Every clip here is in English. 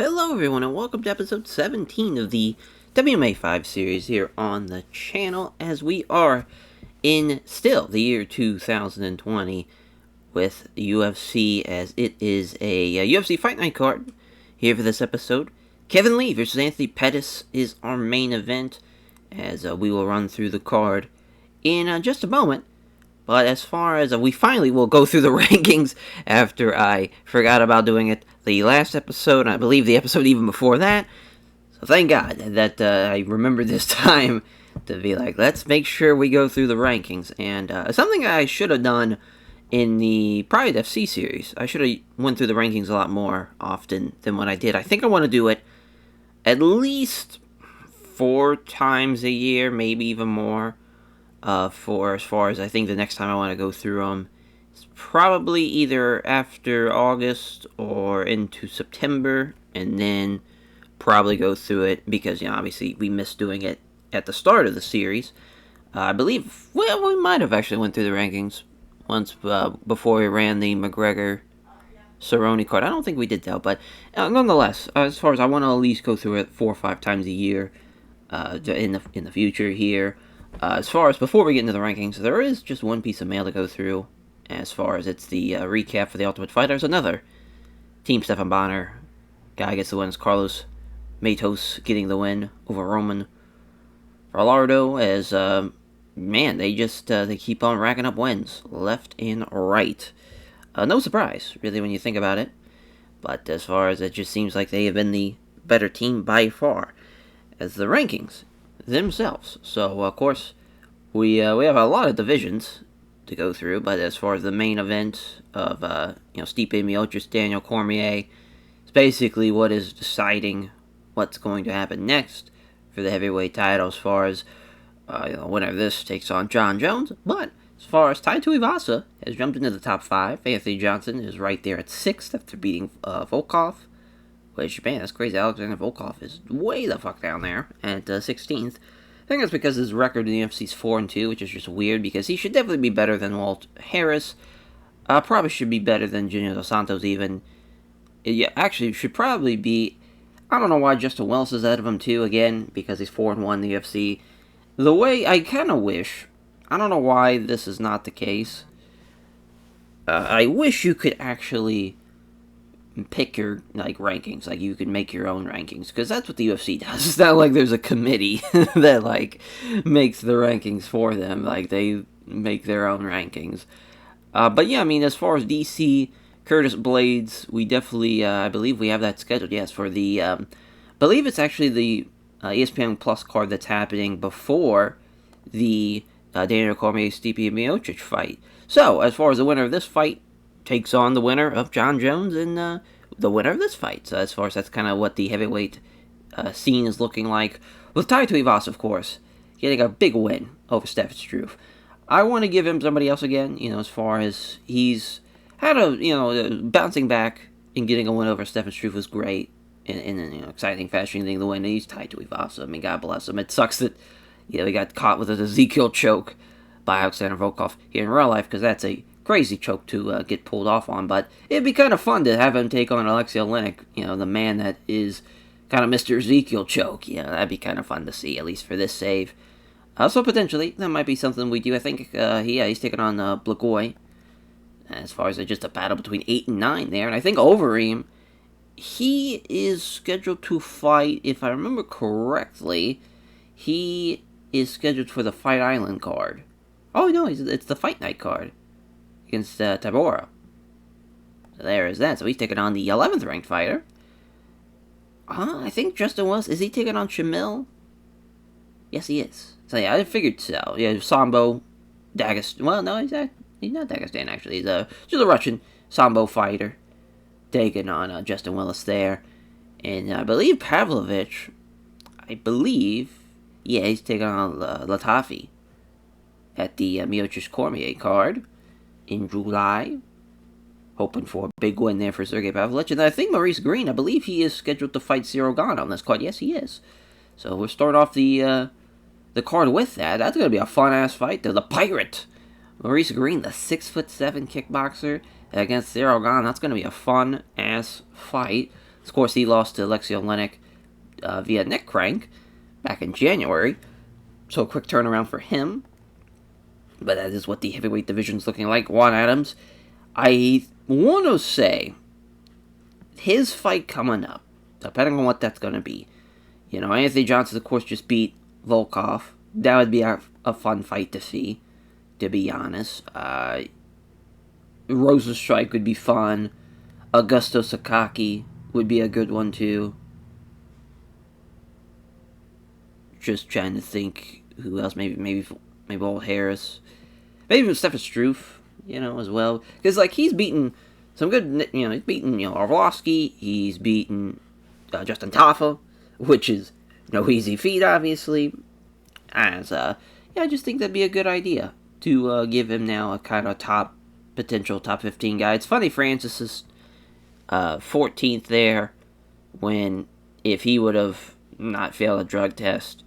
Hello everyone and welcome to episode 17 of the WMMA 5 series here on the channel as we are in still the year 2020 with UFC as it is a UFC Fight Night card here for this episode. Kevin Lee versus Anthony Pettis is our main event as we will run through the card in just a moment. But as far as we finally will go through the rankings after I forgot about doing it the last episode, and I believe the episode even before that. So thank God that I remembered this time to be like, let's make sure we go through the rankings. And something I should have done in the Pride FC series. I should have went through the rankings a lot more often than what I did. I think I want to do it at least 4 times a year, maybe even more. For as far as I think the next time I want to go through them, it's probably either after August or into September, and then probably go through it because, obviously we missed doing it at the start of the series. I believe, we might have actually went through the rankings once before we ran the McGregor Cerrone card. I don't think we did though, but nonetheless, as far as I want to at least go through it 4 or 5 times a year in the future here. As far as before we get into the rankings, there is just one piece of mail to go through. As far as it's the recap for the Ultimate Fighter, there's another Team Stephan Bonner guy gets the win. It's Carlos Matos getting the win over Roman Falardo. As man, they keep on racking up wins left and right. No surprise, really, when you think about it. But as far as it just seems like they have been the better team by far. As the rankings themselves. So, of course, we have a lot of divisions to go through, but as far as the main event of, Stipe Miocic, Daniel Cormier, it's basically what is deciding what's going to happen next for the heavyweight title as far as, winner of this takes on John Jones, but as far as Tai Tuivasa has jumped into the top 5, Anthony Johnson is right there at 6th after beating Volkov. Which, man, that's crazy. Alexander Volkov is way the fuck down there at 16th. I think that's because his record in the UFC is 4-2, which is just weird because he should definitely be better than Walt Harris. Probably should be better than Junior Dos Santos even. Yeah, actually, should probably be. I don't know why Justin Wells is ahead of him too, again, because he's 4-1 in the UFC. The way I kind of wish. I don't know why this is not the case. I wish you could actually pick your rankings, you could make your own rankings, because that's what the UFC does. It's not like there's a committee that makes the rankings for them. They make their own rankings. But yeah, I mean, as far as DC Curtis Blades, we definitely I believe we have that scheduled. Yes, for the believe it's actually the ESPN Plus card that's happening before the Daniel Cormier Stipe Miocic fight. So as far as the winner of this fight takes on the winner of John Jones and the winner of this fight. So as far as that's kind of what the heavyweight scene is looking like. With Tai Tuivasa, of course, getting a big win over Stefan Struve. I want to give him somebody else again, as far as he's had bouncing back and getting a win over Stefan Struve was great in an exciting fashion, getting the win. And he's Tai Tuivasa. I mean, God bless him. It sucks that he got caught with an Ezekiel choke by Alexander Volkov here in real life, because that's a crazy choke to get pulled off on, but it'd be kind of fun to have him take on Alexei Oleinik, the man that is kind of Mr. Ezekiel choke. That'd be kind of fun to see, at least for this save. So potentially, that might be something we do. I think, he's taking on Blagoy, as far as just a battle between 8 and 9 there, and I think Overeem, he is scheduled to fight, if I remember correctly, he is scheduled for the Fight Island card. Oh, no, it's the Fight Night card against Tabora. So there is that. So he's taking on the 11th ranked fighter. I think Justin Wells, is he taking on Shamil? Yes, he is. So yeah, I figured so. Yeah, Sambo Dagestan. Well, no, he's not Dagestan, actually. He's just a Russian Sambo fighter taking on Justin Willis there. And I believe Pavlovich, he's taking on Latafi at the Miocic Cormier card in July. Hoping for a big win there for Sergey Pavlovich. And I think Maurice Green, I believe he is scheduled to fight Cyril Gane on this card. Yes, he is. So we'll start off the card with that. That's going to be a fun-ass fight. The Pirate, Maurice Green, the 6'7" kickboxer against Cyril Gane. That's going to be a fun-ass fight. Of course, he lost to Alexei Olenek via neck crank back in January. So a quick turnaround for him. But that is what the heavyweight division's looking like. Juan Adams, I want to say, his fight coming up, depending on what that's going to be. Anthony Johnson, of course, just beat Volkov. That would be a fun fight to see, to be honest. Rosenstrike would be fun. Augusto Sakaki would be a good one, too. Just trying to think who else. Maybe old Harris. Maybe even Stefan Struve, as well. Because, he's beaten some good, he's beaten, Arlovsky. He's beaten Justin Tafa, which is no easy feat, obviously. As, I just think that'd be a good idea to give him now a kind of potential top 15 guy. It's funny, Francis is 14th there, when if he would have not failed a drug test,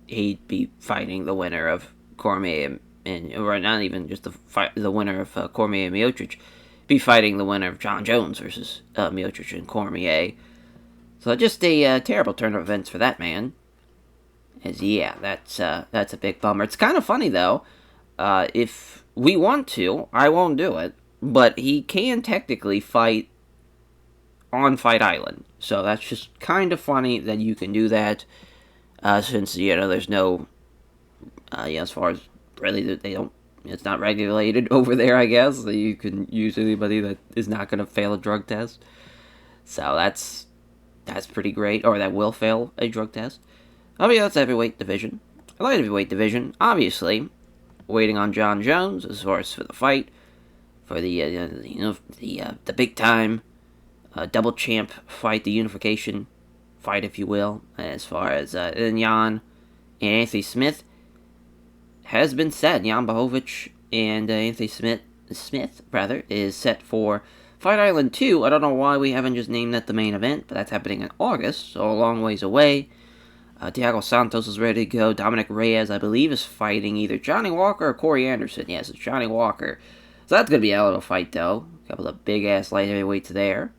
he'd be fighting the winner of Cormier or not even just the winner of Cormier and Miocic, be fighting the winner of John Jones versus Miocic and Cormier. So just a terrible turn of events for that man. That's a big bummer. It's kind of funny though. If we want to, I won't do it, but he can technically fight on Fight Island. So that's just kind of funny that you can do that, since there's no, as far as really they don't. It's not regulated over there, I guess. You can use anybody that is not going to fail a drug test. So that's pretty great, or that will fail a drug test. That's the heavyweight division. The light heavyweight division, obviously, waiting on John Jones as far as for the fight, for the big time double champ fight, the unification fight, if you will, as far as Jan and Anthony Smith has been set. Jan Blachowicz and Anthony Smith is set for Fight Island 2. I don't know why we haven't just named that the main event, but that's happening in August, so a long ways away. Thiago Santos is ready to go. Dominic Reyes, I believe, is fighting either Johnny Walker or Corey Anderson. Yes, it's Johnny Walker. So that's going to be a hell of a fight, though. A couple of big-ass light heavyweights there.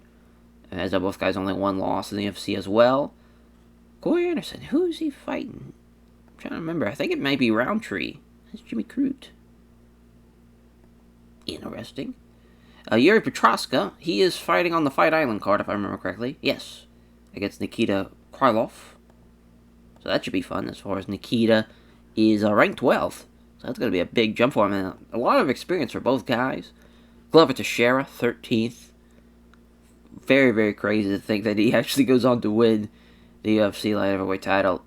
As both guys only one loss in the UFC as well. Corey Anderson, who is he fighting? I'm trying to remember. I think it might be Roundtree. That's Jimmy Crute. Interesting. Yuri Petroska, he is fighting on the Fight Island card, if I remember correctly. Yes, against Nikita Krylov. So that should be fun, as far as Nikita is ranked 12th. So that's going to be a big jump for him. And a lot of experience for both guys. Glover Teixeira, 13th. Very, very crazy to think that he actually goes on to win the UFC light heavyweight title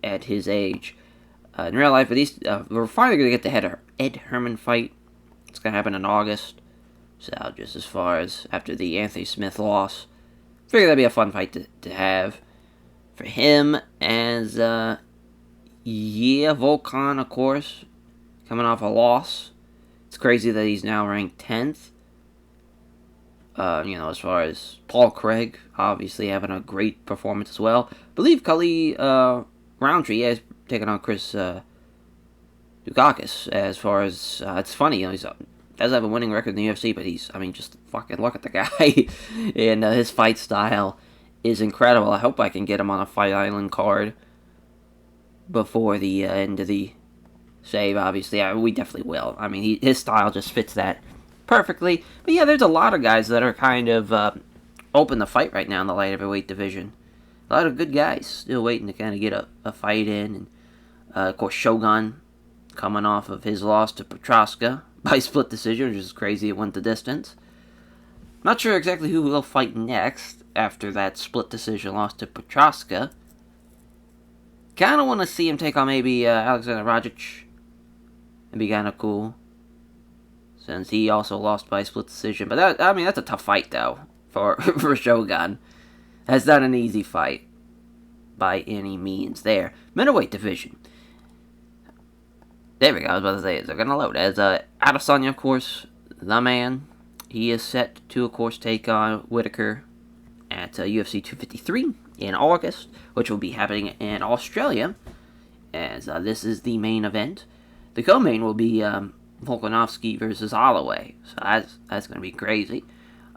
at his age. In real life, but we're finally going to get the Ed Herman fight. It's going to happen in August. So just as far as after the Anthony Smith loss, figure that'd be a fun fight to have for him. As Volkan, of course, coming off a loss. It's crazy that he's now ranked 10th. As far as Paul Craig, obviously having a great performance as well. I believe Kali Roundtree has taken on Chris Dukakis. As far as it's funny, he does have a winning record in the UFC, but just fucking look at the guy. And his fight style is incredible. I hope I can get him on a Fight Island card before the end of the save, obviously. We definitely will. His style just fits that perfectly. But yeah, there's a lot of guys that are kind of open to fight right now in the light heavyweight division. A lot of good guys still waiting to kind of get a fight in. And, of course, Shogun coming off of his loss to Petroska by split decision, which is crazy. It went the distance. Not sure exactly who will fight next after that split decision loss to Petroska. Kind of want to see him take on maybe Alexander Rajic. It'd be kind of cool, since he also lost by split decision. But that's a tough fight though for Shogun. That's not an easy fight by any means. There, middleweight division. There we go. I was about to say they're gonna load as Adesanya, of course, the man. He is set to, of course, take on Whitaker at UFC 253 in August, which will be happening in Australia, as this is the main event. The co-main will be Volkanovski versus Holloway, so that's going to be crazy.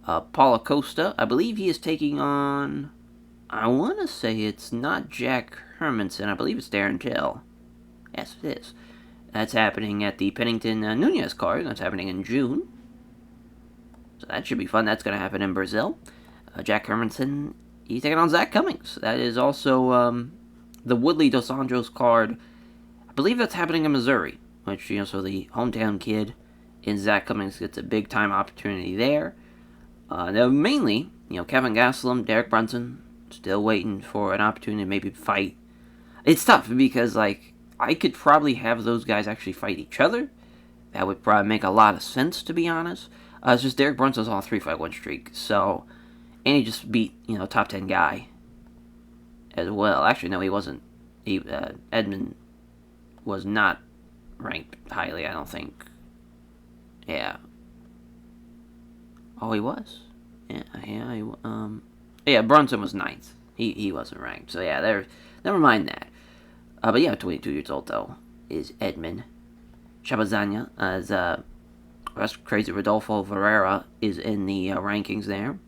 Paulo Costa, I believe he is taking on I want to say it's not Jack Hermanson. I believe it's Darren Till. Yes, it is. That's happening at the Pennington Nunez card. That's happening in June. So that should be fun. That's going to happen in Brazil. Jack Hermanson, he's taking on Zach Cummings. That is also the Woodley Dos Anjos card. I believe that's happening in Missouri, which, so the hometown kid in Zach Cummings gets a big-time opportunity there. Now, mainly, Kevin Gastelum, Derek Brunson, still waiting for an opportunity to maybe fight. It's tough because, I could probably have those guys actually fight each other. That would probably make a lot of sense, to be honest. It's just Derek Brunson's on a 3-fight win streak, so... And he just beat, top 10 guy as well. Actually, no, he wasn't. Edmund was not ranked highly, I don't think. Yeah. Oh, he was? Yeah, Brunson was 9th. He wasn't ranked. So, yeah, never mind that. But, 22 years old, though, is Edmund. Chabazania, as that's crazy. Rodolfo Ferreira is in the rankings there.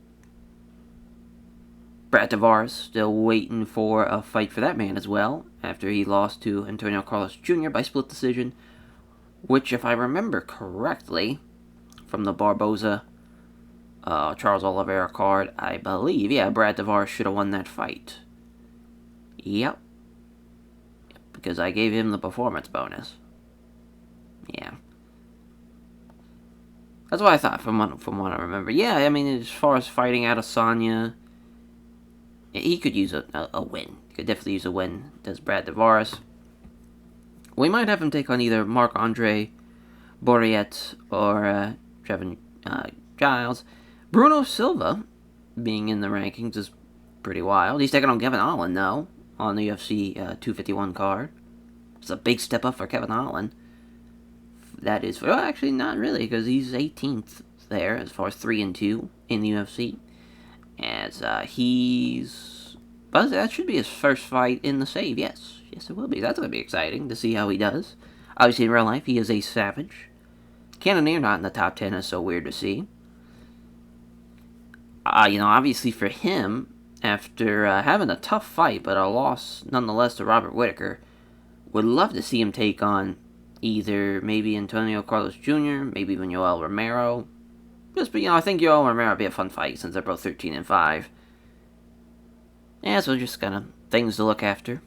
Brad Tavares still waiting for a fight for that man as well, after he lost to Antonio Carlos Jr. by split decision, which, if I remember correctly, from the Barboza Charles Oliveira card, I believe, Brad Tavares should have won that fight. Yep. Because I gave him the performance bonus. Yeah. That's what I thought, from what I remember. Yeah, I mean, as far as fighting Adesanya, he could use a win. He could definitely use a win, does Brad Tavares. We might have him take on either Marc-Andre Borriet or Trevin Giles. Bruno Silva, being in the rankings, is pretty wild. He's taking on Kevin Holland, though, on the UFC 251 card. It's a big step up for Kevin Holland. That is, well, actually, not really, because he's 18th there, as far as 3-2 in the UFC. As but that should be his first fight in the save, yes. Yes, it will be. That's going to be exciting to see how he does. Obviously, in real life, he is a savage. Cannonier not in the top 10 is so weird to see. Obviously for him, after having a tough fight, but a loss nonetheless to Robert Whittaker, would love to see him take on either maybe Antonio Carlos Jr., maybe even Yoel Romero. But I think Yoel Romero would be a fun fight since they're both 13-5. Yeah, so just kind of things to look after.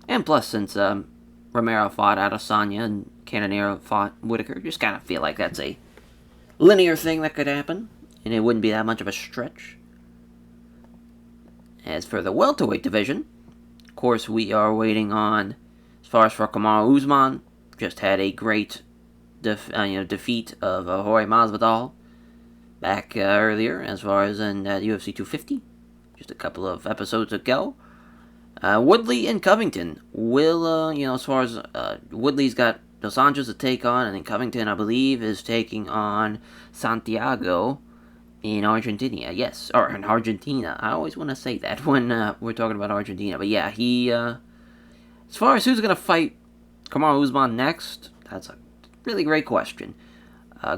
And plus, since Romero fought Adesanya and Cannonier fought Whittaker, just kind of feel like that's a linear thing that could happen, and it wouldn't be that much of a stretch. As for the welterweight division, of course, we are waiting on, as far as for Kamaru Usman, just had a great defeat of Jorge Masvidal back earlier, as far as in UFC 250, just a couple of episodes ago. Woodley and Covington will, as far as Woodley's got Dos Anjos to take on, and then Covington, I believe, is taking on Santiago in Argentina. Yes, or in Argentina. I always want to say that when we're talking about Argentina. But yeah, he, as far as who's going to fight Kamaru Usman next, that's a really great question.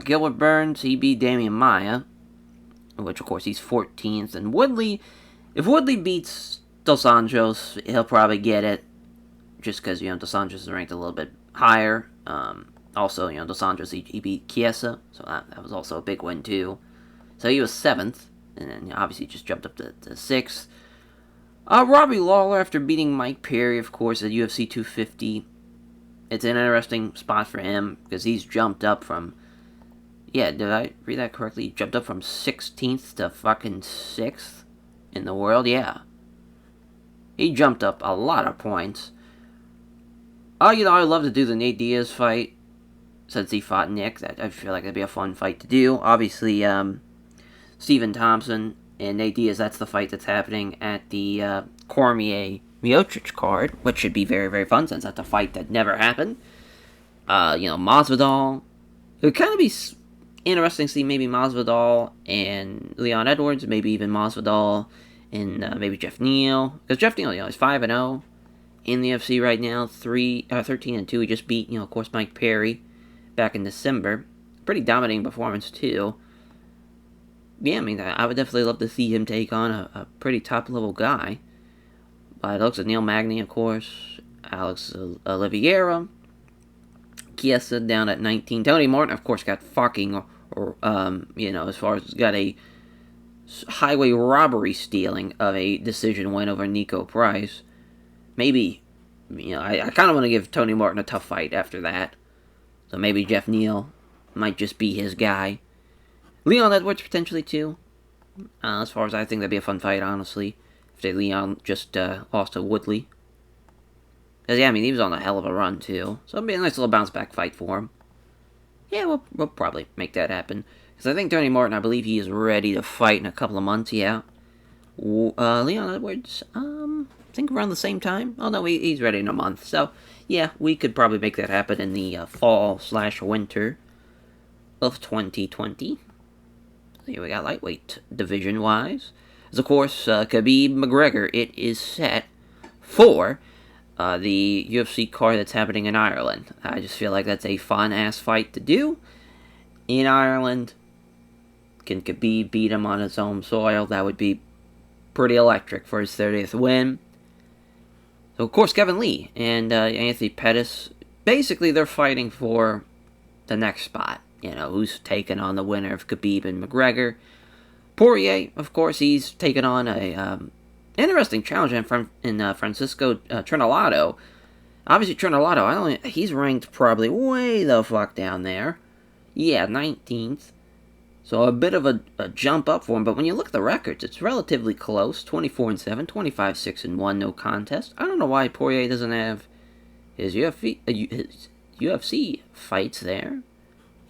Gilbert Burns, he beat Damian Maia, which of course he's 14th. And Woodley, if Woodley beats Dos Anjos, he'll probably get it, just because, Dos Anjos is ranked a little bit higher. Also, Dos Anjos, he beat Chiesa, so that was also a big win too. So he was 7th, and then obviously just jumped up to 6th. Robbie Lawler, after beating Mike Perry, of course, at UFC 250, it's an interesting spot for him, because he's jumped up from, did I read that correctly? He jumped up from 16th to fucking 6th in the world, yeah. He jumped up a lot of points. I'd love to do the Nate Diaz fight, since he fought Nick. I feel like that'd be a fun fight to do. Obviously, Stephen Thompson and Nate Diaz, that's the fight that's happening at the Cormier-Miocic card, which should be very, very fun, since that's a fight that never happened. Masvidal. It would kind of be interesting to see maybe Masvidal and Leon Edwards, maybe even Masvidal and maybe Jeff Neal. Because Jeff Neal, he's 5-0 in the UFC right now, 13-2. He just beat, of course, Mike Perry back in December. Pretty dominating performance, too. yeah, I mean, I would definitely love to see him take on a pretty top-level guy. But it looks at Neil Magny, of course, Alex Oliveira, Chiesa down at 19. Tony Martin, of course, got fucking, as far as got a highway robbery stealing of a decision win over Nico Price. Maybe, I kind of want to give Tony Martin a tough fight after that. So maybe Jeff Neal might just be his guy. Leon Edwards potentially too. As far as I think, that'd be a fun fight, honestly. If Leon just lost to Woodley. Because, yeah, I mean, he was on a hell of a run, too. So it'd be a nice little bounce-back fight for him. Yeah, we'll probably make that happen. Because I think Tony Martin, I believe he is ready to fight in a couple of months, yeah. Leon Edwards, I think around the same time. Oh, no, he's ready in a month. So, yeah, we could probably make that happen in the fall/winter of 2020. So here we got lightweight division-wise. As, of course, Khabib McGregor, it is set for the UFC card that's happening in Ireland. I just feel like that's a fun-ass fight to do. In Ireland, can Khabib beat him on his home soil? That would be pretty electric for his 30th win. So, of course, Kevin Lee and Anthony Pettis, basically they're fighting for the next spot. Who's taking on the winner of Khabib and McGregor. Poirier, of course, he's taken on a interesting challenge in Francisco Trinaldo. Obviously, Trinaldo, he's ranked probably way the fuck down there. Yeah, 19th. So a bit of a jump up for him. But when you look at the records, it's relatively close. 24-7, 25-6-1, no contest. I don't know why Poirier doesn't have his UFC fights there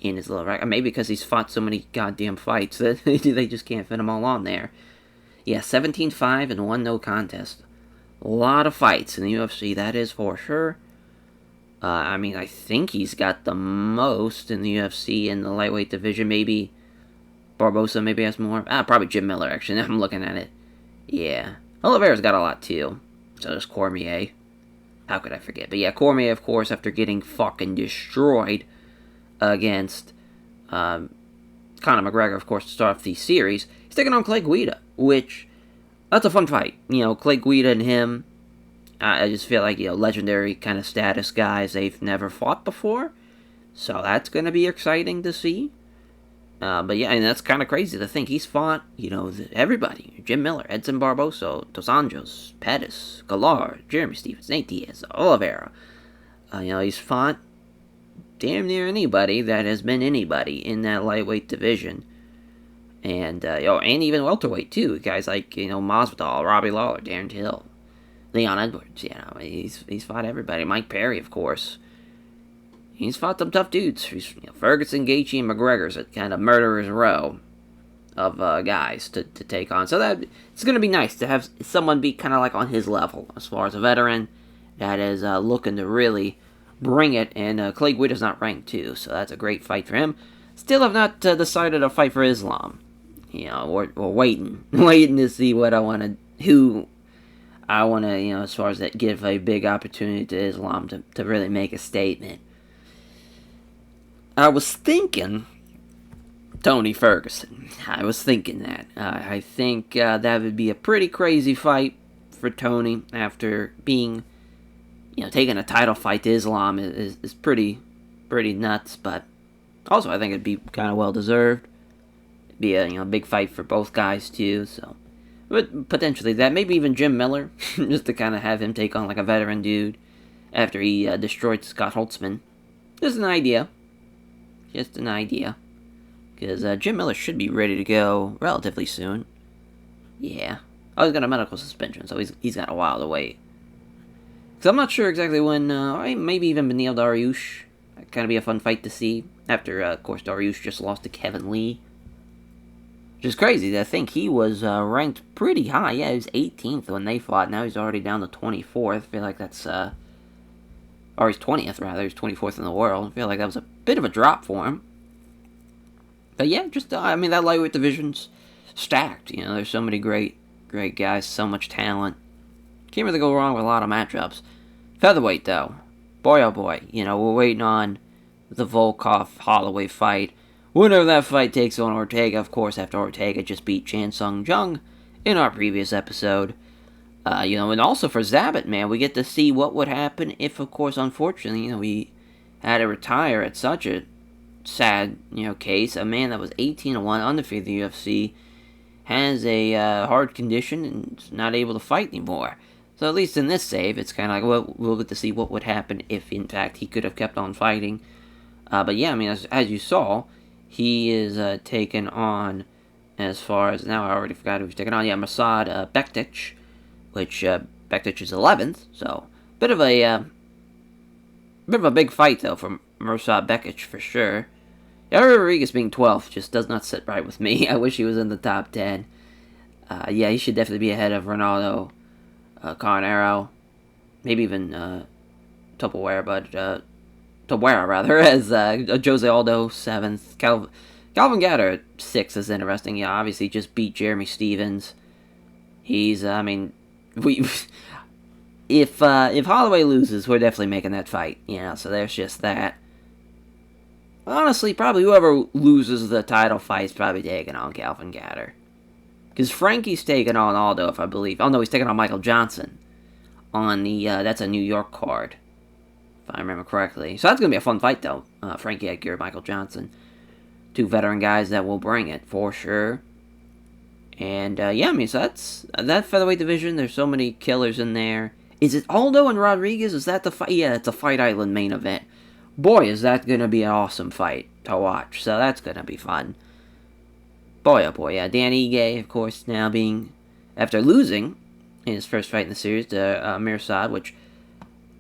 in his little record. Maybe because he's fought so many goddamn fights that they just can't fit them all on there. Yeah, 17-5-1, no contest. A lot of fights in the UFC, that is for sure. I think he's got the most in the UFC in the lightweight division. Maybe Barbosa maybe has more. Probably Jim Miller, actually. Now I'm looking at it. Yeah. Oliveira's got a lot, too. So does Cormier. How could I forget? But yeah, Cormier, of course, after getting fucking destroyed against Conor McGregor, of course, to start off the series, he's taking on Clay Guida, which, that's a fun fight. Clay Guida and him, I just feel like, legendary kind of status guys. They've never fought before, so that's going to be exciting to see. But yeah, and that's kind of crazy to think he's fought, everybody. Jim Miller, Edson Barbosa, Dos Anjos, Pettis, Galar, Jeremy Stephens, Nate Diaz, Oliveira. He's fought damn near anybody that has been anybody in that lightweight division. And, and even welterweight, too. Guys like, Masvidal, Robbie Lawler, Darren Till, Leon Edwards, he's fought everybody. Mike Perry, of course. He's fought some tough dudes. Ferguson, Gaethje, and McGregor's a kind of murderer's row of guys to take on. So that it's going to be nice to have someone be kind of like on his level as far as a veteran that is looking to really bring it. And Clay Guida's not ranked too, so that's a great fight for him. Still have not decided a fight for Islam. We're waiting to see who I want to, as far as that, give a big opportunity to Islam to really make a statement. I was thinking Tony Ferguson. I was thinking that. I think that would be a pretty crazy fight for Tony after being, taking a title fight to Islam is pretty nuts, but also I think it'd be kind of well deserved. It'd be a big fight for both guys too, so. But potentially that, maybe even Jim Miller, just to kind of have him take on like a veteran dude after he destroyed Scott Holtzman. Just an idea. Because Jim Miller should be ready to go relatively soon. Yeah. Oh, he's got a medical suspension, so he's got a while to wait. Because I'm not sure exactly when, maybe even Beneil Dariush. That'd kind of be a fun fight to see. After, of course, Dariush just lost to Kevin Lee. Which is crazy. I think he was ranked pretty high. Yeah, he was 18th when they fought. Now he's already down to 24th. I feel like that's, or he's 20th, rather. He's 24th in the world. I feel like that was a bit of a drop for him. But yeah, just, that lightweight division's stacked. There's so many great guys, so much talent. Can't really go wrong with a lot of matchups. Featherweight, though. Boy, oh boy. We're waiting on the Volkov-Holloway fight. winner of that fight takes on Ortega, of course, after Ortega just beat Chan Sung Jung in our previous episode. And also for Zabit, man, we get to see what would happen if, of course, unfortunately, we had to retire at such a sad, case. A man that was 18-1, undefeated in the UFC, has a hard condition and is not able to fight anymore. So at least in this save, it's kind of like, well, we'll get to see what would happen if, in fact, he could have kept on fighting. But yeah, I mean, as you saw, he is taken on, as far as, now I already forgot who he's taken on, Mirsad Bektic, which Bektic is 11th, so bit of a big fight, though, for Mirsad Bektic, for sure. Rodriguez being 12th just does not sit right with me. I wish he was in the top 10. He should definitely be ahead of Ronaldo Carnero, maybe even Topuera, as Jose Aldo 7th. Calvin Gatto 6th is interesting. Yeah, obviously just beat Jeremy Stevens. He's, if Holloway loses, we're definitely making that fight. So there's just that. Honestly, probably whoever loses the title fight is probably taking on Calvin Gatto. Because Frankie's taking on Aldo, if I believe. Oh, no, he's taking on Michael Johnson. On the, that's a New York card. If I remember correctly. So that's going to be a fun fight, though. Frankie Edgar, Michael Johnson. Two veteran guys that will bring it, for sure. And, so that's, that featherweight division, there's so many killers in there. Is it Aldo and Rodriguez? Is that the fight? Yeah, it's a Fight Island main event. Boy, is that going to be an awesome fight to watch. So that's going to be fun. Boy, oh boy, yeah. Dan Ige, of course, now being, after losing in his first fight in the series to Mirsad, which,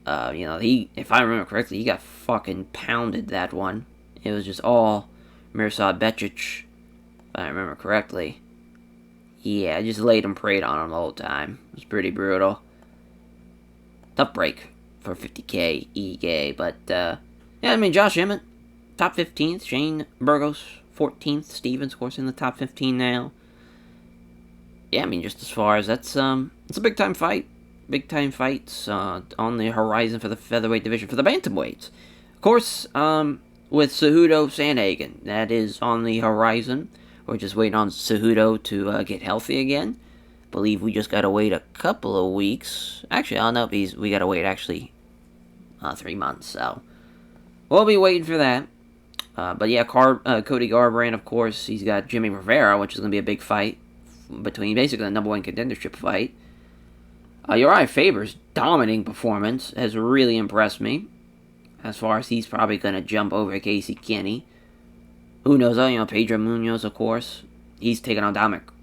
he, if I remember correctly, he got fucking pounded that one. It was just all Mirsad Bektic, if I remember correctly. Yeah, just laid and prayed on him the whole time. It was pretty brutal. Tough break for 50K Ige, but, Josh Emmett, top 15th. Shane Burgos, 14th. Stevens, of course, in the top 15 now. Yeah, just as far as that's, it's a big-time fight. Big-time fights on the horizon for the featherweight division, for the bantamweights. Of course, with Cejudo Sandhagen, that is on the horizon. We're just waiting on Cejudo to get healthy again. I believe we just gotta wait a couple of weeks. Actually, I don't know if we gotta wait, 3 months, so we'll be waiting for that. But yeah, Cody Garbrandt, of course, he's got Jimmy Rivera, which is going to be a big fight between basically the number one contendership fight. Uriah Faber's dominating performance has really impressed me, as far as he's probably going to jump over Casey Kenny. Who knows, Pedro Munoz, of course. He's taking on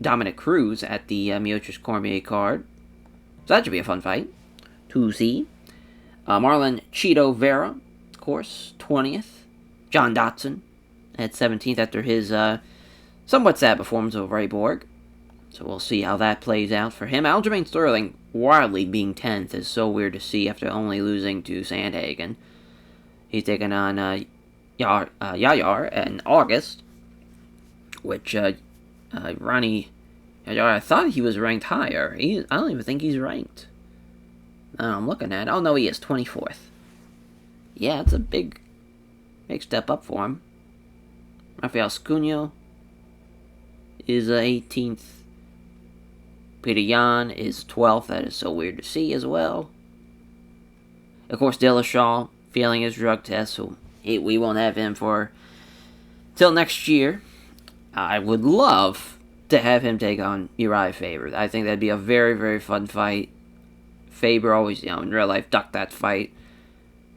Dominic Cruz at the Miocic Cormier card. So that should be a fun fight to see. Marlon Cheeto Vera, of course, 20th. John Dotson at 17th after his somewhat sad performance over Ray Borg. So we'll see how that plays out for him. Aljamain Sterling wildly being 10th is so weird to see after only losing to Sandhagen. He's taking on Yayar in August, which Ronnie Yayar, I thought he was ranked higher. I don't even think he's ranked. I'm looking at it. Oh, no, he is 24th. Yeah, it's a big step up for him. Rafael Cunha is 18th. Peter Yan is 12th. That is so weird to see as well. Of course, Dillashaw failing his drug test, so we won't have him till next year. I would love to have him take on Uriah Faber. I think that'd be a very, very fun fight. Faber always, in real life, ducked that fight.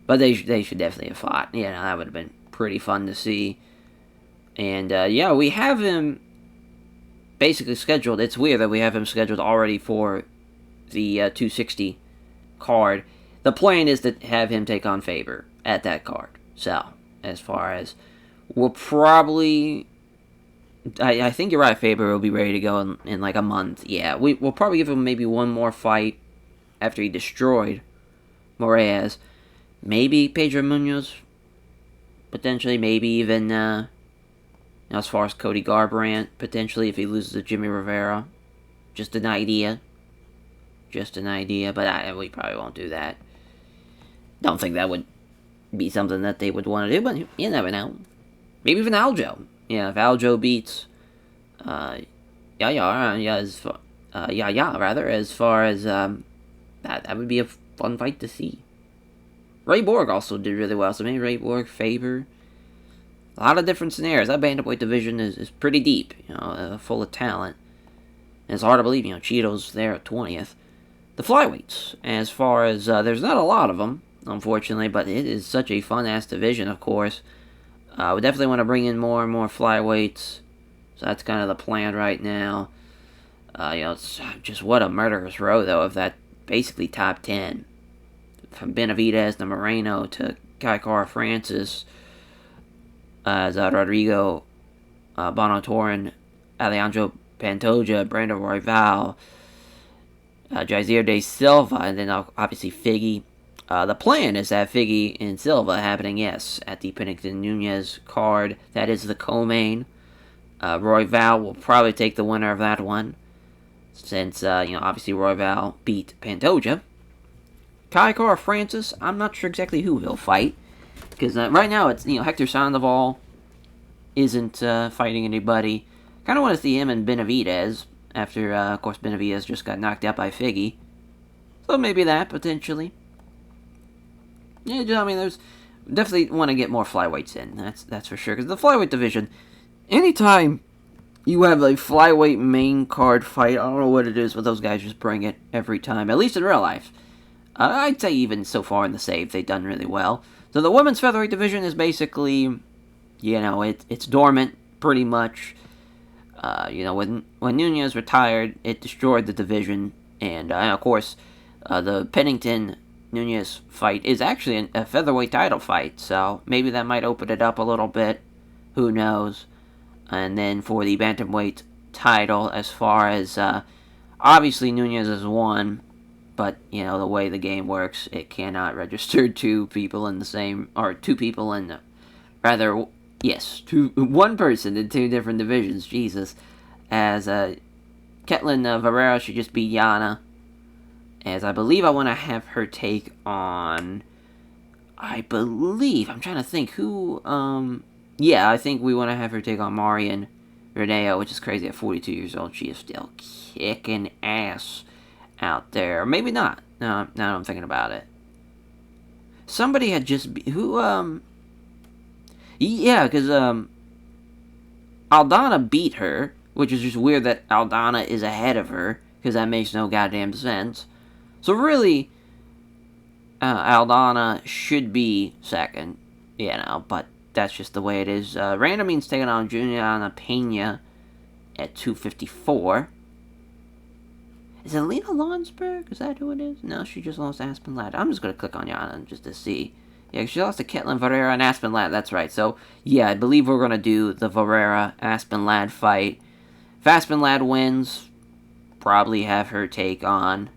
But they should definitely have fought. That would have been pretty fun to see. And, we have him basically scheduled. It's weird that we have him scheduled already for the 260 card. The plan is to have him take on Faber at that card. So, as far as, we'll probably, I think Uriah Faber will be ready to go in like a month. Yeah, we'll probably give him maybe one more fight after he destroyed Moraes. Maybe Pedro Munoz, potentially, maybe even, as far as Cody Garbrandt, potentially, if he loses to Jimmy Rivera. Just an idea. But we probably won't do that. Don't think that would be something that they would want to do, but you never know. Maybe even Aljo. Yeah, if Aljo beats Yaya, as far as that would be a fun fight to see. Ray Borg also did really well, so maybe Ray Borg, Faber. A lot of different scenarios. That bantamweight division is pretty deep, full of talent. And it's hard to believe, Cheeto's there at 20th. The flyweights, as far as, there's not a lot of them, unfortunately, but it is such a fun-ass division, of course. We definitely want to bring in more and more flyweights, so that's kind of the plan right now. It's just what a murderous row, though, of that basically top 10. From Benavidez to Moreno to Kai Kara Francis, Rodrigo Bonatorin, Alejandro Pantoja, Brandon Royval, Jair de Silva, and then obviously Figgy. The plan is that Figgy and Silva happening, yes, at the Pennington Nunez card. That is the co-main. Royval will probably take the winner of that one, since, obviously Royval beat Pantoja. Kai Kara Francis, I'm not sure exactly who he'll fight, because right now it's, Hector Sandoval isn't fighting anybody. Kind of want to see him and Benavidez, after, of course, Benavidez just got knocked out by Figgy. So maybe that, potentially. Yeah, there's definitely want to get more flyweights in, that's for sure, because the flyweight division, anytime you have a flyweight main card fight, I don't know what it is, but those guys just bring it every time, at least in real life. I'd say even so far in the save, they've done really well. So the women's featherweight division is basically, it's dormant, pretty much. When Nunez retired, it destroyed the division. And, of course, the Pennington Nunez fight is actually a featherweight title fight. So maybe that might open it up a little bit. Who knows? And then for the bantamweight title, as far as, obviously Nunez has won. But, the way the game works, it cannot register two people in, one person in two different divisions, Jesus. As, Ketlin Varela should just beat Yana. As I believe I want to have her take on, I'm trying to think who, I think we want to have her take on Marion Reneo, which is crazy at 42 years old. She is still kicking ass out there. Or maybe not. No, now I'm thinking about it. Somebody had just because Aldana beat her, which is just weird that Aldana is ahead of her, because that makes no goddamn sense. So really, Aldana should be second, but that's just the way it is. Randoming's taking on Juliana Pena at 254. Is it Lena Lonsberg? Is that who it is? No, she just lost Aspen Ladd. I'm just going to click on Yana just to see. Yeah, she lost to Ketlin Varela and Aspen Ladd. That's right. So, yeah, I believe we're going to do the Varela-Aspen Ladd fight. If Aspen Ladd wins, probably have her take on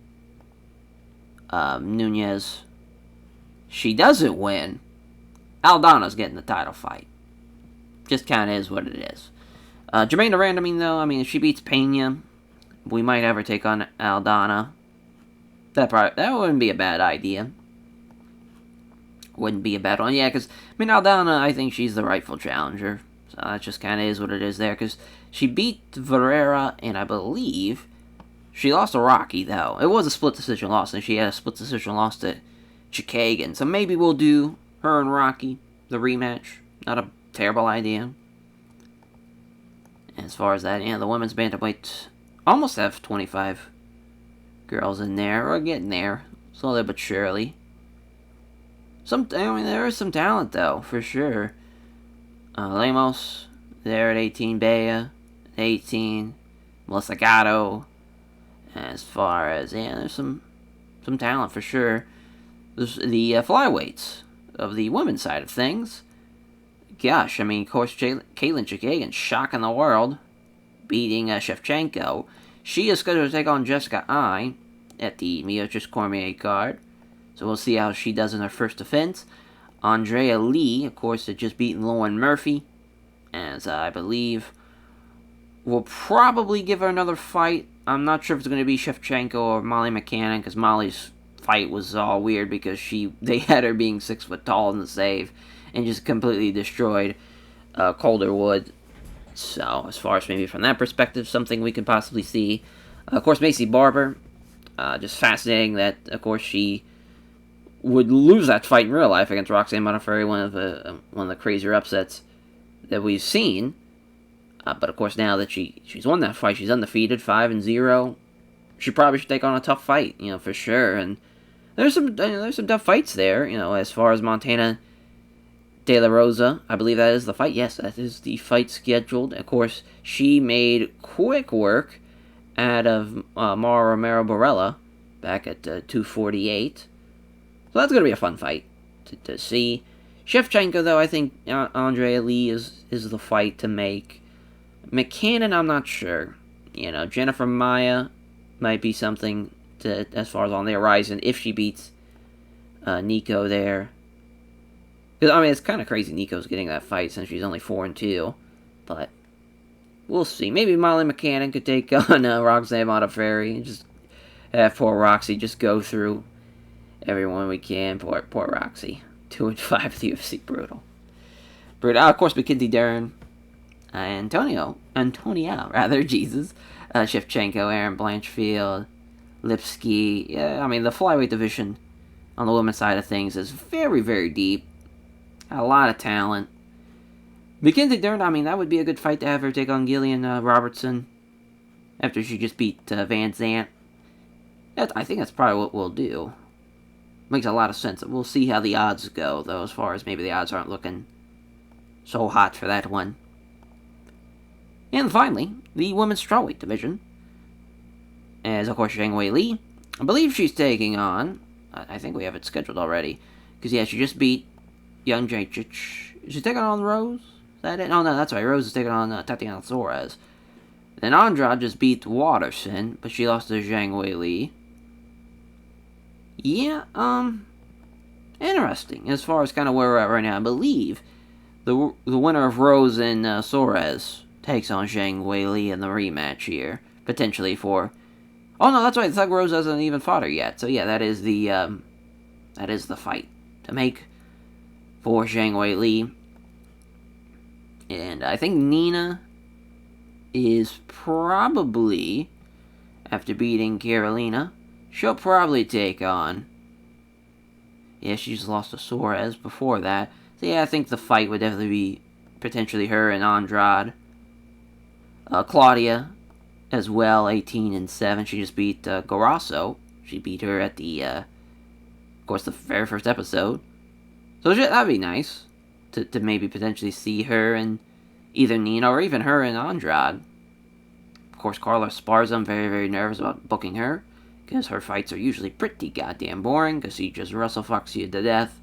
Nunez. She doesn't win, Aldana's getting the title fight. Just kind of is what it is. Jermaine Randamine, though, if she beats Pena, we might have her take on Aldana. That wouldn't be a bad idea. Wouldn't be a bad one. Yeah, because, Aldana, I think she's the rightful challenger. So that just kind of is what it is there. Because she beat Varela, and I believe she lost to Rocky, though. It was a split decision loss, and she had a split decision loss to Chikagan. So maybe we'll do her and Rocky, the rematch. Not a terrible idea. As far as that, the women's bantamweight almost have 25 girls in there, or getting there, slowly but surely. There is some talent, though, for sure. Lemos, there at 18, Bea, at 18, Melissa Gatto. As far as, there's some talent, for sure. There's the flyweights of the women's side of things. Gosh, of course, Kaylin Chikagan shocking the world, beating Shevchenko. She is scheduled to take on Jessica Ai at the Miocic Cormier card. So we'll see how she does in her first defense. Andrea Lee, of course, had just beaten Lauren Murphy. As I believe we'll probably give her another fight. I'm not sure if it's going to be Shevchenko or Molly McCann, because Molly's fight was all weird because they had her being 6 foot tall in the save and just completely destroyed Calderwood. So, as far as maybe from that perspective, something we could possibly see. Of course, Macy Barber, just fascinating that, of course, she would lose that fight in real life against Roxanne Modafferi, one of the crazier upsets that we've seen. But of course, now that she's won that fight, she's undefeated, 5-0. She probably should take on a tough fight, for sure. And there's some tough fights there, as far as Montana De La Rosa. I believe that is the fight. Yes, that is the fight scheduled. Of course, she made quick work out of Mara Romero Borella back at 248. So that's going to be a fun fight to see. Shevchenko, though, I think Andrea Lee is the fight to make. McCannon, I'm not sure. Jennifer Maia might be something as far as on the horizon if she beats Nico there. Because, it's kind of crazy Nico's getting that fight since she's only 4-2. But we'll see. Maybe Molly McCannon could take on Roxanne Modafferi and just have poor Roxy just go through everyone we can. Poor Roxy. 2-5 at the UFC. Brutal. Of course, Mackenzie Dern. Shevchenko, Aaron Blanchfield, Lipsky. Yeah, the flyweight division on the women's side of things is very, very deep. A lot of talent. Mackenzie Dern, that would be a good fight to have her take on Gillian Robertson after she just beat Van Zandt. I think that's probably what we'll do. Makes a lot of sense. We'll see how the odds go, though, as far as maybe the odds aren't looking so hot for that one. And finally, the women's strawweight division. As, of course, Zhang Weili. I believe she's taking on... I think we have it scheduled already. Because, she just beat Young Jacek. Is she taking on Rose? Is that it? Oh, no, that's right. Rose is taking on Tatiana Suarez. Then Andrade just beat Watterson, but she lost to Zhang Weili. Yeah, interesting. As far as kind of where we're at right now, I believe the winner of Rose and Suarez takes on Zhang Weili in the rematch here, potentially for... Oh no, that's right. Thug Rose hasn't even fought her yet. So yeah, that is the fight to make for Zhang Weili. And I think Nina is probably, after beating Carolina, she'll probably take on... Yeah, she's lost to Suarez before that. So yeah, I think the fight would definitely be potentially her and Andrade. Claudia, as well, 18-7. She just beat Garasso. She beat her at the, of course, the very first episode. So that'd be nice to maybe potentially see her and either Nina or even her and Andrade. Of course, Carla Esparza, I'm very, very nervous about booking her, because her fights are usually pretty goddamn boring, because she just wrestle fucks you to death.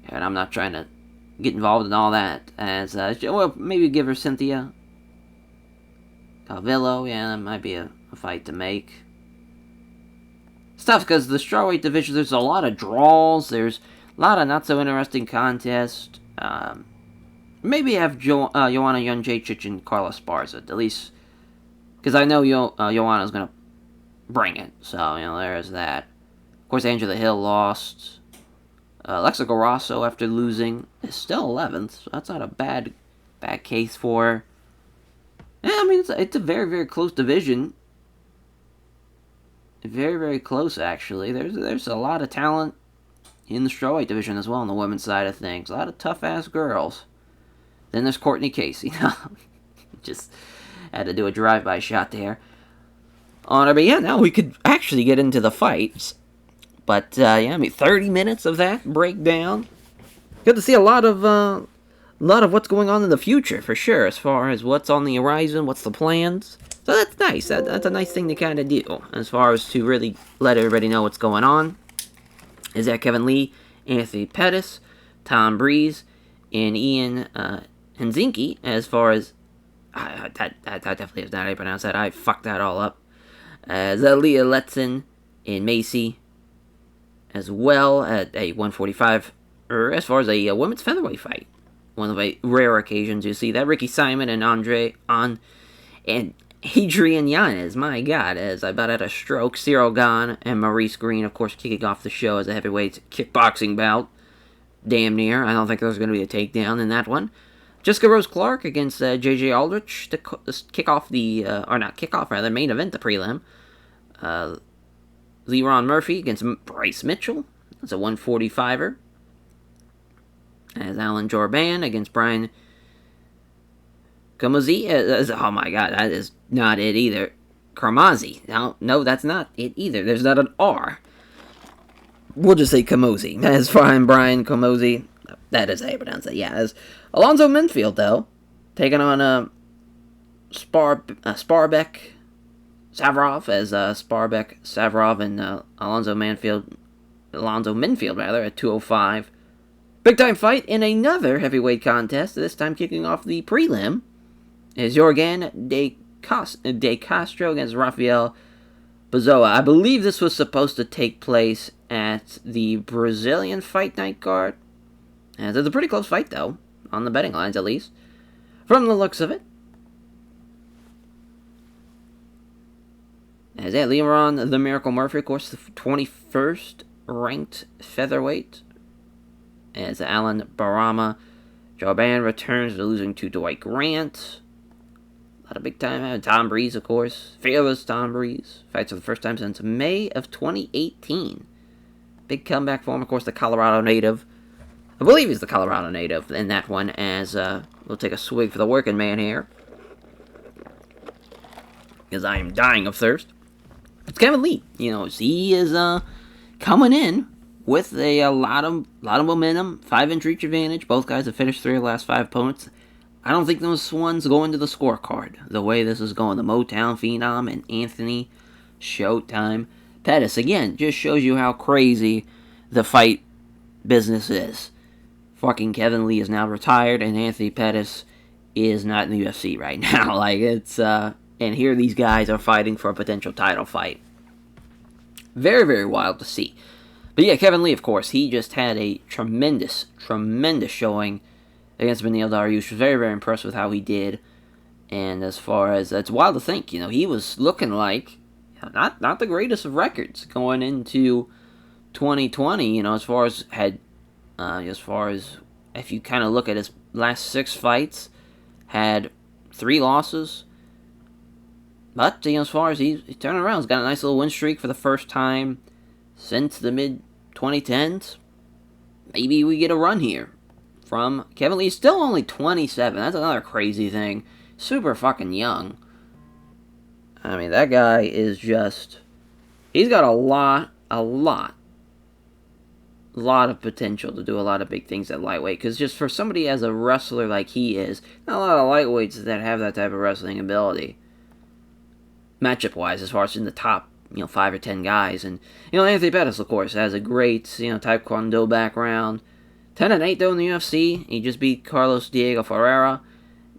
And I'm not trying to get involved in all that. As maybe give her Cynthia Calvillo. Yeah, that might be a fight to make. It's tough because the strawweight division, there's a lot of draws. There's a lot of not so interesting contests. Maybe have Joanna Jędrzejczyk and Carla Esparza, at least, because I know Joanna's gonna bring it. So there is that. Of course, Angela Hill lost. Alexa Garasso, after losing, is still 11th, so that's not a bad case for her. Yeah, it's a very, very close division. Very, very close, actually. There's a lot of talent in the strawweight division as well on the women's side of things. A lot of tough-ass girls. Then there's Courtney Casey. Just had to do a drive-by shot there on her. But yeah, now we could actually get into the fights. But, 30 minutes of that breakdown. Good to see a lot of what's going on in the future, for sure, as far as what's on the horizon, what's the plans. So that's nice. That's a nice thing to kind of do, as far as to really let everybody know what's going on. Is that Kevin Lee, Anthony Pettis, Tom Breeze, and Ian Henzinki, as far as... that definitely is not how you pronounce that. I fucked that all up. As Leah Letson and Macy, as well at a 145, or as far as a women's featherweight fight. One of the rare occasions you see that. Ricky Simon and Adrian Yanez, my God, as I about had a stroke. Cyril Gahn and Maurice Green, of course, kicking off the show as a heavyweight kickboxing bout. Damn near. I don't think there's going to be a takedown in that one. Jessica Rose Clark against J.J. Aldrich to kick off the, or not kick off, rather, main event, the prelim. Leron Murphy against Bryce Mitchell. That's a 145er. As Alan Jorban against Brian Kamazi. Oh my god, that is not it either. Karmazi. No, that's not it either. There's not an R. We'll just say Kamosi. As Brian Kamosi. That is how you pronounce it. Yeah, as Alonzo Minfield, though, taking on Sparbek Savrov, as Sparbek Savrov and Alonzo Minfield, at 205. Big time fight in another heavyweight contest, this time kicking off the prelim, is Yorgan de Castro against Rafael Bazoa. I believe this was supposed to take place at the Brazilian Fight Night card. And it's a pretty close fight, though, on the betting lines at least, from the looks of it. As Leron the Miracle Murphy, of course, the 21st ranked featherweight. As Alan Barama Jarban returns to losing to Dwight Grant. A lot of big time. Tom Breeze, of course. Fearless Tom Breeze. Fights for the first time since May of 2018. Big comeback for him, of course, the Colorado native. I believe he's the Colorado native in that one, as we'll take a swig for the working man here. Because I am dying of thirst. It's Kevin Lee. He is coming in with a lot of momentum, 5-inch reach advantage. Both guys have finished 3 of the last 5 opponents. I don't think those ones go into the scorecard the way this is going. The Motown Phenom and Anthony Showtime Pettis. Again, just shows you how crazy the fight business is. Fucking Kevin Lee is now retired, and Anthony Pettis is not in the UFC right now. And here these guys are fighting for a potential title fight. Very, very wild to see. But yeah, Kevin Lee, of course, he just had a tremendous showing against Beneil Dariush. Was very, very impressed with how he did. And as far as, it's wild to think, he was looking like not the greatest of records going into 2020. As far as if you kind of look at his last 6 fights, had 3 losses. But as far as he's turning around, he's got a nice little win streak for the first time since the mid-2010s. Maybe we get a run here from Kevin Lee. He's still only 27. That's another crazy thing. Super fucking young. I mean, that guy is just... He's got a lot of potential to do a lot of big things at lightweight. Because just for somebody as a wrestler like he is, not a lot of lightweights that have that type of wrestling ability. Matchup-wise, as far as in the top, 5 or 10 guys. And, Anthony Pettis, of course, has a great, Taekwondo background. 10-8, though, in the UFC. He just beat Carlos Diego Ferreira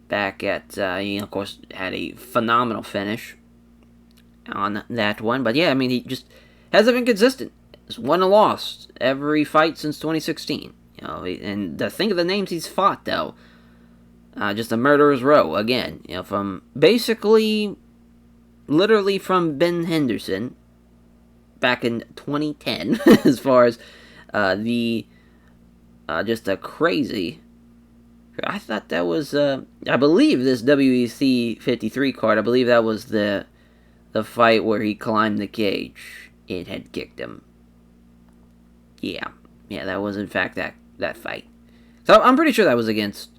back at, he, of course, had a phenomenal finish on that one. But, yeah, I mean, he just hasn't been consistent. He's won and lost every fight since 2016. And think of the names he's fought, though. Just a murderer's row, again. From basically... literally from Ben Henderson back in 2010 as far as just a crazy... I thought that was I believe this WEC 53 card, I believe that was the fight where he climbed the cage. It had kicked him. Yeah, that was in fact that fight. So I'm pretty sure that was against,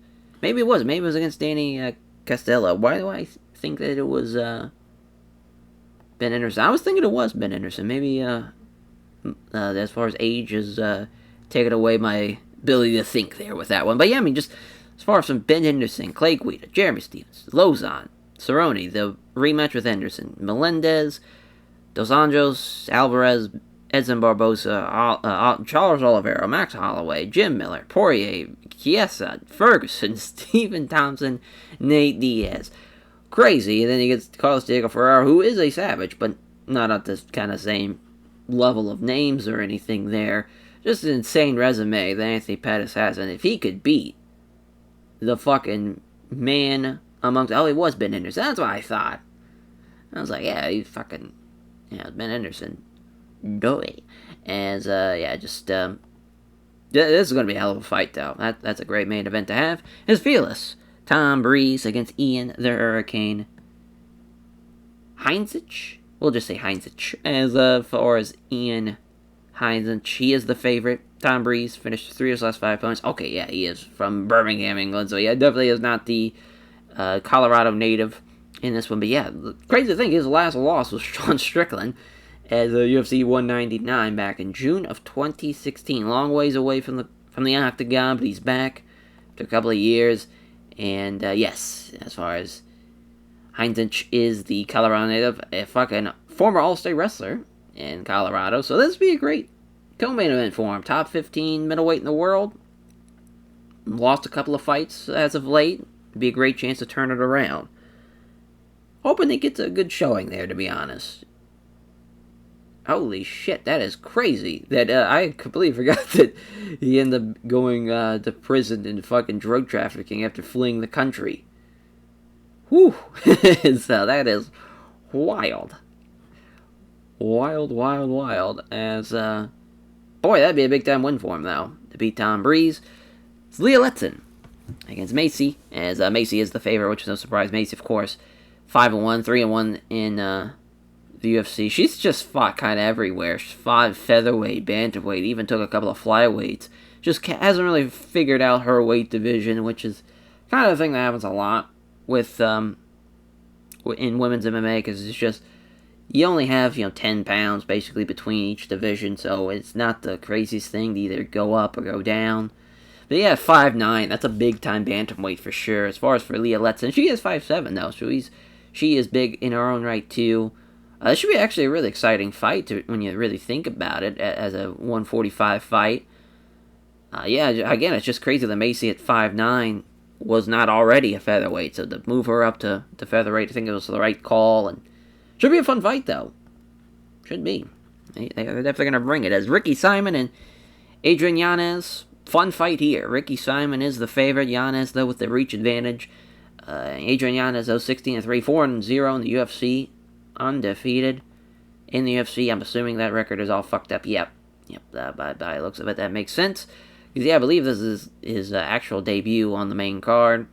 maybe it was against Danny Costello. Why do I think that it was Ben Henderson? I was thinking it was Ben Henderson. Maybe as far as age is taking away my ability to think there with that one. But yeah, I mean, just as far as from Ben Henderson, Clay Guida, Jeremy Stevens, Lozon, Cerrone, the rematch with Henderson, Melendez, Dos Anjos, Alvarez, Edson Barbosa, Charles Oliveira, Max Holloway, Jim Miller, Poirier, Chiesa, Ferguson, Stephen Thompson, Nate Diaz. Crazy. And then he gets Carlos Diego Ferreira, who is a savage, but not at the kind of same level of names or anything there. Just an insane resume that Anthony Pettis has, and if he could beat the fucking man amongst... Oh, it was Ben Henderson. That's what I thought. I was like, yeah, he's fucking... Yeah, Ben Henderson. Doy. As, This is going to be a hell of a fight, though. That's a great main event to have. It's Fearless Tom Breeze against Ian the Hurricane Heinzich. We'll just say Heinzich. As far as Ian Heinzich, he is the favorite. Tom Breeze finished 3 of his last 5 opponents. Okay, yeah, he is from Birmingham, England, so yeah, definitely is not the Colorado native in this one. But yeah, the crazy thing, his last loss was Sean Strickland as a UFC 199 back in June of 2016. Long ways away from the octagon, but he's back after a couple of years. And yes, as far as Heinzich is the Colorado native, a fucking former All-State wrestler in Colorado. So this would be a great co-main event for him. Top 15 middleweight in the world. Lost a couple of fights as of late. It'd be a great chance to turn it around. Hoping he gets a good showing there, to be honest. Holy shit, that is crazy. That I completely forgot that he ended up going to prison and fucking drug trafficking after fleeing the country. Whew. So that is wild. Wild. As, boy, that'd be a big time win for him, though. To beat Tom Breeze. It's Leah Letson against Macy, as Macy is the favorite, which is no surprise. Macy, of course, 5-1, 3-1 in the UFC. She's just fought kind of everywhere. She's fought featherweight, bantamweight, even took a couple of flyweights. Just hasn't really figured out her weight division, which is kind of the thing that happens a lot with in women's MMA, because it's just you only have 10 pounds basically between each division, so it's not the craziest thing to either go up or go down. But yeah, 5'9", that's a big time bantamweight for sure. As far as for Leah Letson, she is 5'7" though, so she is big in her own right too. This should be actually a really exciting fight when you really think about it as a 145 fight. Yeah, again, it's just crazy that Macy at 5'9" was not already a featherweight, so to move her up to featherweight, I think it was the right call, and should be a fun fight though. Should be. They're definitely going to bring it. As Ricky Simon and Adrian Yanez, fun fight here. Ricky Simon is the favorite. Yanez, though, with the reach advantage. Adrian Yanez, though, 16-3, 4-0 in the UFC. Undefeated in the UFC. I'm assuming that record is all fucked up. Yep. By looks of it, that makes sense. Because, yeah, I believe this is his actual debut on the main card.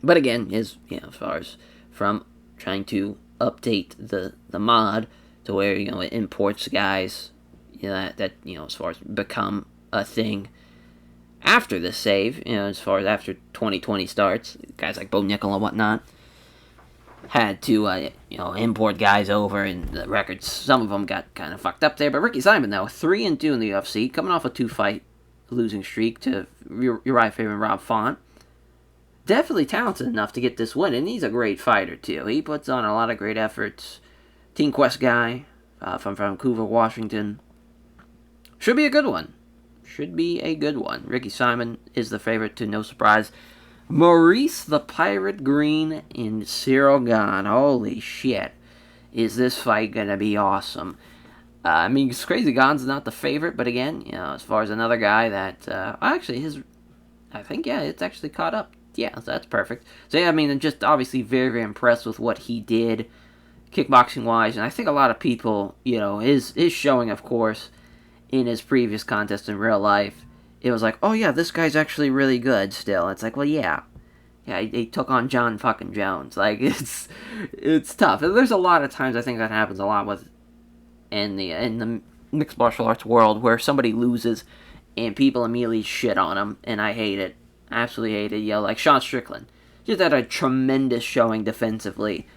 But again, as far as from trying to update the mod to where, it imports guys, that as far as become a thing after the save, as far as after 2020 starts, guys like Bo Nickel and whatnot had to, import guys over, and the records, some of them got kind of fucked up there. But Ricky Simon, though, 3-2 in the UFC, coming off a 2-fight losing streak to Uriah Faber and Rob Font. Definitely talented enough to get this win, and he's a great fighter, too. He puts on a lot of great efforts. Team Quest guy from Vancouver, Washington. Should be a good one. Ricky Simon is the favorite, to no surprise. Maurice the Pirate Green and Cyril Gahn. Holy shit. Is this fight going to be awesome? I mean, it's crazy. Gahn's not the favorite, but again, as far as another guy that, it's actually caught up. Yeah, so that's perfect. So yeah, I mean, just obviously very, very impressed with what he did kickboxing-wise, and I think a lot of people, his showing, of course, in his previous contest in real life, it was like, oh yeah, this guy's actually really good still. It's like, well, yeah, he took on John fucking Jones. Like, it's tough. And there's a lot of times I think that happens a lot in the mixed martial arts world where somebody loses and people immediately shit on them, and I hate it. Absolutely hate it. Like Sean Strickland just had a tremendous showing defensively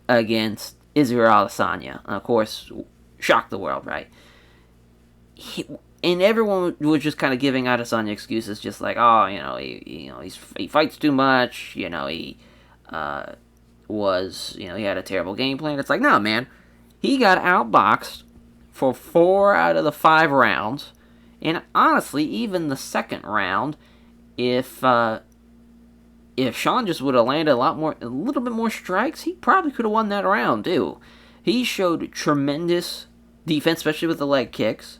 against Israel Adesanya. Of course, shocked the world, right? And everyone was just kind of giving Adesanya excuses, just like, oh, he fights too much, he had a terrible game plan. It's like, no, man, he got outboxed for 4 out of the 5 rounds, and honestly, even the second round, if Sean just would have landed a little bit more strikes, he probably could have won that round too. He showed tremendous defense, especially with the leg kicks.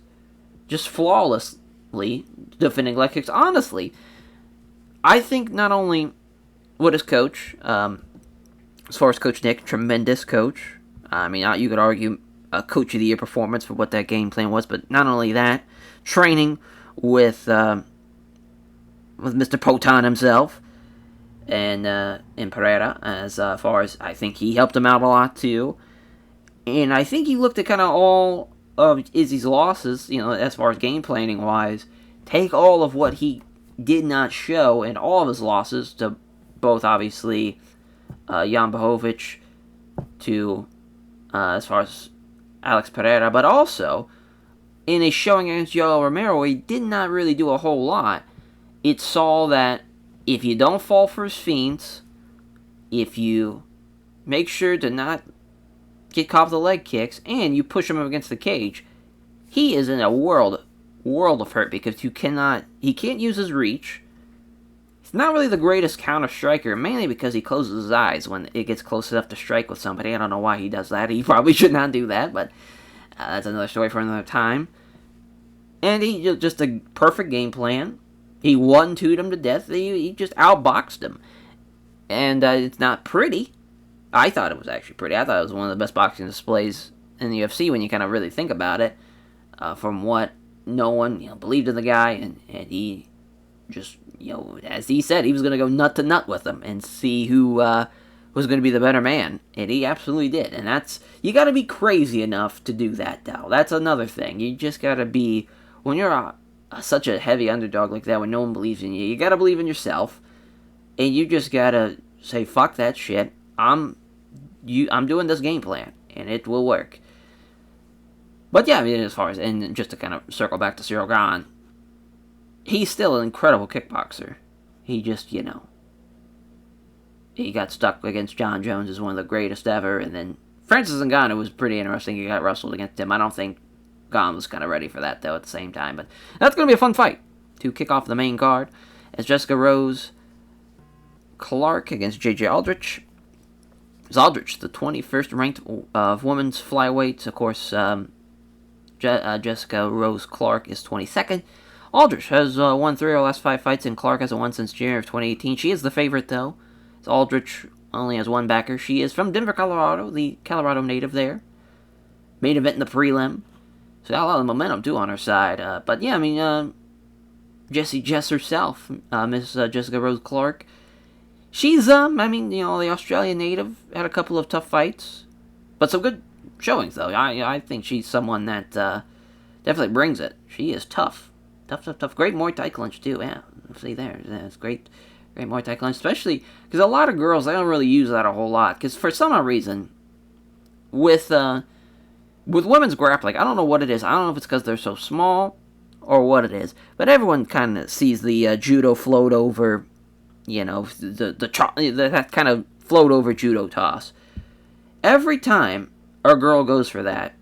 Just flawlessly defending leg kicks. Honestly, I think not only what his coach, as far as Coach Nick, tremendous coach. I mean, you could argue a Coach of the Year performance for what that game plan was, but not only that, training with Mr. Poton himself and in Pereira, as far as I think he helped him out a lot too. And I think he looked at kind of all of Izzy's losses, as far as game planning wise, take all of what he did not show in all of his losses to both, obviously, Jan Blachowicz, to as far as Alex Pereira, but also in a showing against Yoel Romero where he did not really do a whole lot. It saw that if you don't fall for his feints, if you make sure to not get caught with the leg kicks, and you push him up against the cage, he is in a world of hurt because he can't use his reach. He's not really the greatest counter striker, mainly because he closes his eyes when it gets close enough to strike with somebody. I don't know why he does that. He probably should not do that, but that's another story for another time. And he just a perfect game plan. He 1-2'd him to death. He just outboxed him. And it's not pretty. I thought it was actually pretty. I thought it was one of the best boxing displays in the UFC when you kind of really think about it. From what no one believed in the guy, and he just, as he said, he was going to go nut to nut with him and see who was going to be the better man. And he absolutely did. And you got to be crazy enough to do that, though. That's another thing. You just got to be, when you're such a heavy underdog like that, when no one believes in you, you got to believe in yourself. And you just got to say, fuck that shit. I'm doing this game plan, and it will work. But yeah, as far as, and just to kind of circle back to Cyril Gahn, he's still an incredible kickboxer. He just, he got stuck against John Jones as one of the greatest ever, and then Francis Ngannou was pretty interesting. He got wrestled against him. I don't think Gahn was kind of ready for that, though, at the same time. But that's going to be a fun fight to kick off the main card, as Jessica Rose Clark against J.J. Aldrich. Aldrich, the 21st ranked of women's flyweights. Of course, Jessica Rose Clark is 22nd. Aldrich has won 3 of her last 5 fights, and Clark hasn't won since January of 2018. She is the favorite, though. Aldrich only has one backer. She is from Denver, Colorado, the Colorado native there. Main event in the prelim. So got a lot of momentum, too, on her side. But yeah, Jessie Jess herself, Miss Jessica Rose Clark, she's, the Australian native, had a couple of tough fights, but some good showings, though. I think she's someone that definitely brings it. She is tough. Tough. Great Muay Thai clinch, too. Yeah, see there. Yeah, it's great Muay Thai clinch, especially because a lot of girls, they don't really use that a whole lot, because for some reason, with women's grappling, I don't know what it is. I don't know if it's because they're so small or what it is, but everyone kind of sees the judo float over, that kind of float over judo toss. Every time a girl goes for that,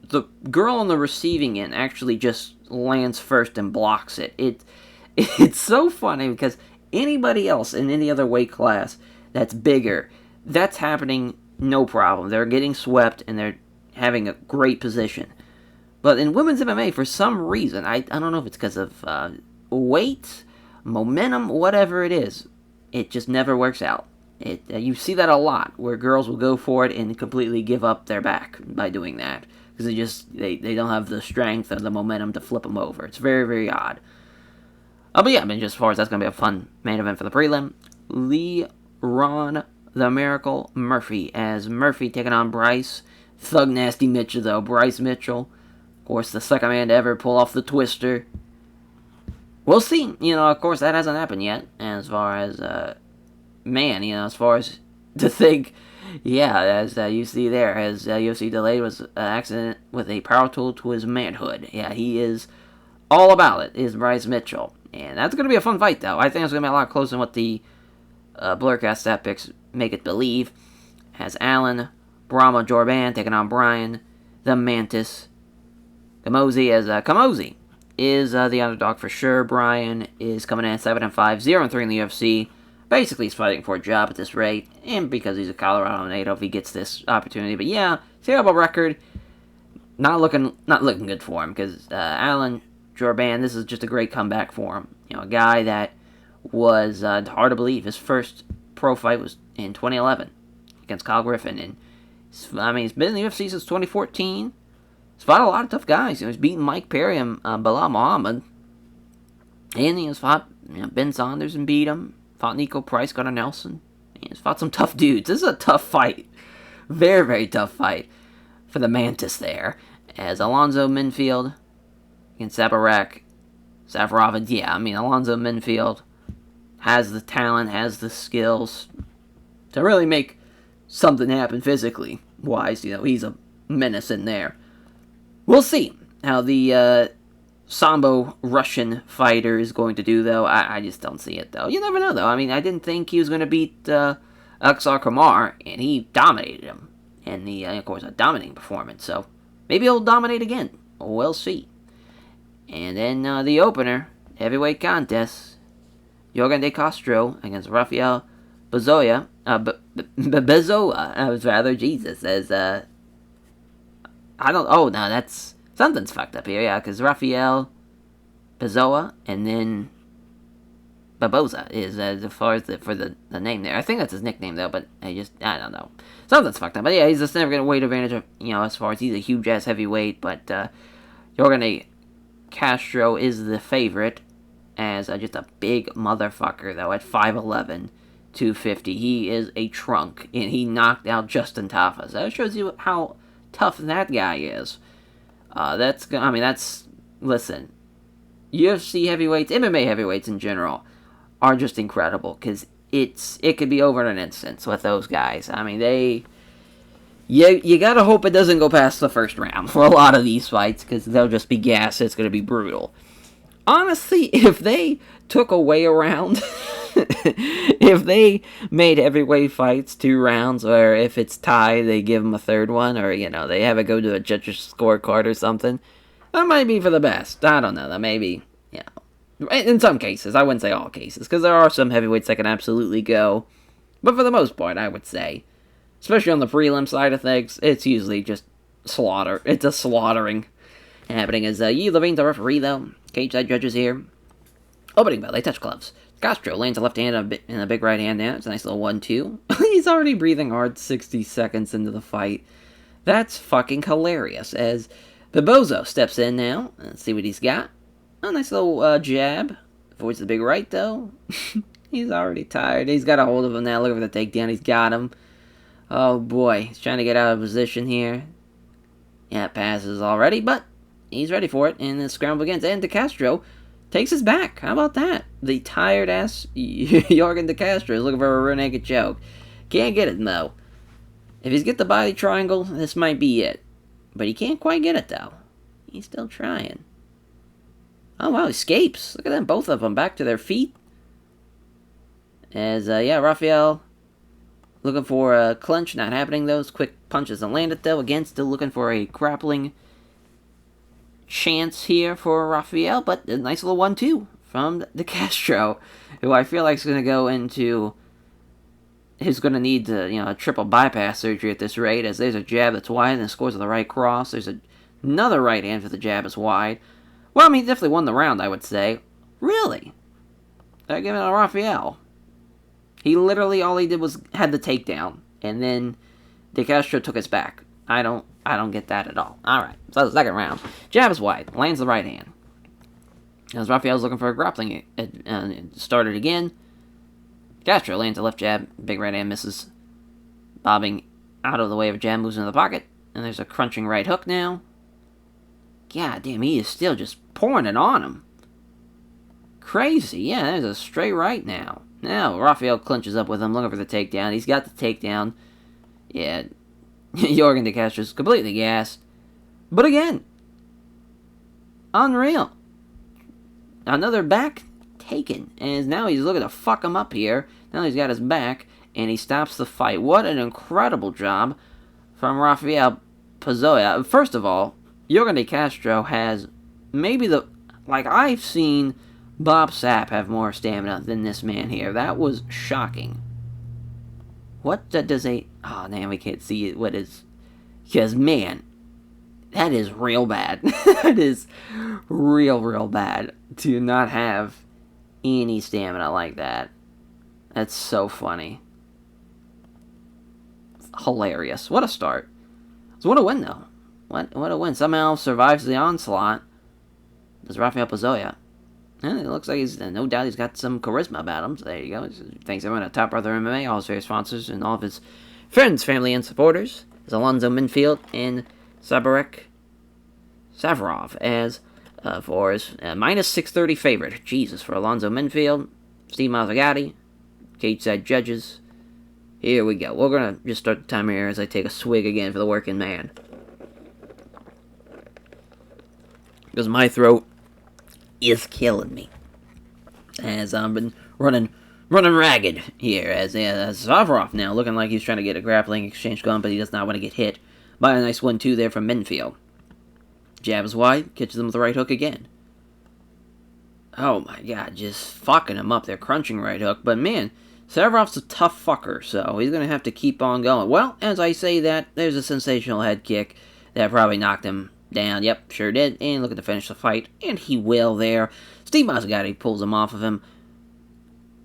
the girl on the receiving end actually just lands first and blocks it. It's so funny because anybody else in any other weight class that's bigger, that's happening no problem. They're getting swept and they're having a great position. But in women's MMA, for some reason, I don't know if it's because of weight, momentum, whatever it is, it just never works out. You see that a lot, where girls will go for it and completely give up their back by doing that. Because they don't have the strength or the momentum to flip them over. It's very, very odd. But yeah, just as far as that's going to be a fun main event for the prelim. Ron the Miracle Murphy, as Murphy taking on Bryce Thug Nasty Mitchell, though. Bryce Mitchell, of course, the second man to ever pull off the twister. We'll see. Of course, that hasn't happened yet. As far as, as far as to think, yeah, as you see there, as UFC delayed was an accident with a power tool to his manhood. Yeah, he is all about it, is Bryce Mitchell. And that's going to be a fun fight, though. I think it's going to be a lot closer than what the Blurcast stat picks make it believe. Has Alan Brahma Jorban taking on Brian the Mantis Camozzi, as Camozzi is the underdog for sure. Brian is coming in at 7-5, 0-3 in the UFC. Basically, he's fighting for a job at this rate, and because he's a Colorado native, he gets this opportunity. But yeah, terrible record. Not looking good for him, because Alan Jorban, this is just a great comeback for him. A guy that was hard to believe. His first pro fight was in 2011 against Kyle Griffin, and he's been in the UFC since 2014. He's fought a lot of tough guys. He's beaten Mike Perry and Bilal Muhammad. And he has fought Ben Saunders and beat him. Fought Nico Price, Gunnar Nelson. He has fought some tough dudes. This is a tough fight. Very, very tough fight for the Mantis there. As Alonzo Minfield against Safarov. Yeah, I mean, Alonzo Minfield has the talent, has the skills to really make something happen physically wise. He's a menace in there. We'll see how the Sambo Russian fighter is going to do, though. I just don't see it, though. You never know, though. I mean, I didn't think he was going to beat Aksar Kamar, and he dominated him. And of course, a dominating performance. So maybe he'll dominate again. We'll see. And then the opener, heavyweight contest, Jorgen De Castro against Rafael Bezoya. Bezoa, rather, Jesus, as, that's, something's fucked up here, yeah, because Rafael Bezoa, and then Barboza is, as far as for the name there. I think that's his nickname, though, but I don't know. Something's fucked up, but yeah, he's just never going to weight advantage of, as far as he's a huge-ass heavyweight, but, Jorgen De Castro is the favorite, as just a big motherfucker, though, at 5'11", 250. He is a trunk, and he knocked out Justin Tafa. So that shows you how tough that guy is. Listen, UFC heavyweights, MMA heavyweights in general, are just incredible, because it could be over in an instant with those guys. I mean, you gotta hope it doesn't go past the first round for a lot of these fights, because they'll just be gas. It's gonna be brutal. Honestly, if they took away a round, if they made heavyweight fights 2 rounds, or if it's tied, they give them a third one, or, they have it go to a judge's scorecard or something, that might be for the best. I don't know. That may be, in some cases. I wouldn't say all cases, because there are some heavyweights that can absolutely go. But for the most part, I would say, especially on the prelim side of things, it's usually just slaughter. It's a slaughtering happening. As Yi Levine's the referee, though. Cage side judges here. Opening bell, they touch gloves. Castro lands a left hand and a big right hand there. It's a nice little 1-2. He's already breathing hard 60 seconds into the fight. That's fucking hilarious. As Barboza steps in now. Let's see what he's got. A nice little jab. Avoids the big right, though. He's already tired. He's got a hold of him now. Look for the takedown. He's got him. Oh, boy. He's trying to get out of position here. Yeah, passes already, but he's ready for it. And the scramble against and De Castro takes his back. How about that? The tired-ass Jorgen De Castro is looking for a rear naked choke. Can't get it, though. If he's get the body triangle, this might be it. But he can't quite get it, though. He's still trying. Oh, wow, he escapes. Look at them, both of them, back to their feet. As, Rafael looking for a clinch. Not happening, though. Quick punches and landed, though. Again, still looking for a grappling chance here for Rafael. But a nice little 1-2 from De Castro, who I feel like is going to go into... He's going to need a triple bypass surgery at this rate, as there's a jab that's wide and scores with the right cross. There's another right hand for the jab is wide. Well, I mean, he definitely won the round, I would say. Really? They're giving it to Rafael. He literally, all he did was had the takedown, and then De Castro took his back. I don't get that at all. Alright, so the second round. Jab is wide, lands the right hand. As Rafael's looking for a grappling, started again. Castro lands a left jab, big right hand misses. Bobbing out of the way of a jab, moves into the pocket. And there's a crunching right hook now. God damn, he is still just pouring it on him. Crazy, yeah, there's a straight right now. Now, Rafael clinches up with him, looking for the takedown. He's got the takedown. Yeah, Jorgen De Castro's completely gassed. But again, unreal. Another back taken. And now he's looking to fuck him up here. Now he's got his back, and he stops the fight. What an incredible job from Rafael Bezoya. First of all, Jorgen De Castro has maybe I've seen Bob Sapp have more stamina than this man here. That was shocking. What does oh, damn, we can't see it. What is... Because, man, that is real bad. That is real bad to not have any stamina like that. That's so funny. It's hilarious. What a start. So what a win, though. What a win. Somehow survives the onslaught. Does Rafael Bezoya. And it looks like he's, no doubt he's got some charisma about him. So there you go. Thanks everyone at Top Brother MMA, all his various sponsors, and all of his friends, family, and supporters. As Alonzo Minfield and Sabarek Savarov as for his minus 630 favorite. Jesus, for Alonzo Minfield, Steve Mazzagatti, cage side judges. Here we go. We're going to just start the timer here as I take a swig again for the working man. Because my throat is killing me. As I've been running ragged here. As Savarov now looking like he's trying to get a grappling exchange going, but he does not want to get hit by a nice 1-2 there from Minfield. Jabs wide, catches him with the right hook again. Oh my god, just fucking him up there, crunching right hook. But man, Savarov's a tough fucker, so he's going to have to keep on going. Well, as I say that, there's a sensational head kick that probably knocked him down. Yep, sure did. And looking to finish the fight, and he will there. Steve Mazzagatti pulls him off of him.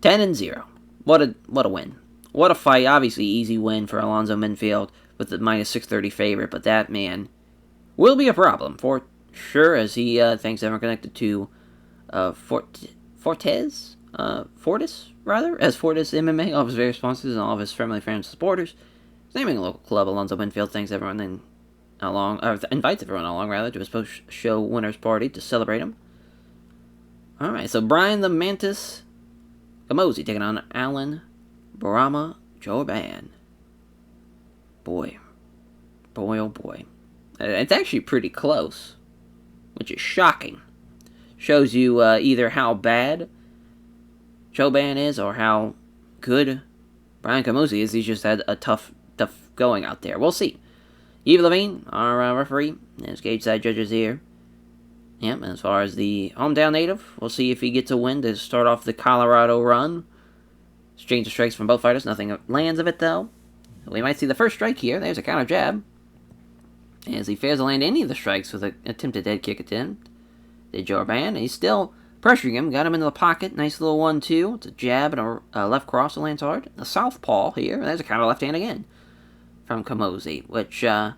10-0. What a win. What a fight. Obviously, easy win for Alonzo Minfield with the minus 630 favorite, but that man will be a problem for sure, as he thanks everyone connected to Fortis, as Fortis MMA, all of his various sponsors and all of his friendly friends and supporters. Naming a local club, Alonzo Minfield thanks everyone invites everyone along to his post-show winners party to celebrate him. Alright, so Brian the Mantis Camozzi taking on Alan Barama Jorban. Boy, oh boy. It's actually pretty close, which is shocking. Shows you either how bad Jorban is or how good Brian Camozzi is. He's just had a tough going out there. We'll see. Yves Levine, our referee, his cage side judges here. Yep, as far as the hometown native, we'll see if he gets a win to start off the Colorado run. Exchange of strikes from both fighters. Nothing lands of it, though. We might see the first strike here. There's a counter jab. As he fails to land any of the strikes with an attempted head kick attempt. Did Jorban. He's still pressuring him. Got him into the pocket. Nice little 1-2. It's a jab and a left cross that lands hard. A southpaw here. There's a counter left hand again from Camozzi. Which, oh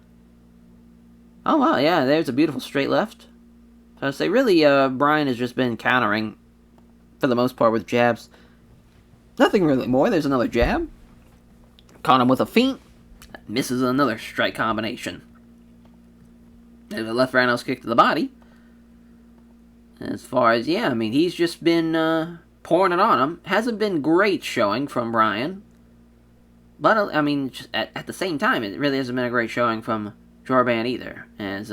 wow, yeah, there's a beautiful straight left. So I'd say really, Brian has just been countering for the most part with jabs. Nothing really more. There's another jab. Caught him with a feint. Misses another strike combination. There's a left roundhouse kick to the body. As far as, yeah, I mean, he's just been pouring it on him. Hasn't been great showing from Brian. But, I mean, just at the same time, it really hasn't been a great showing from Jorban either. As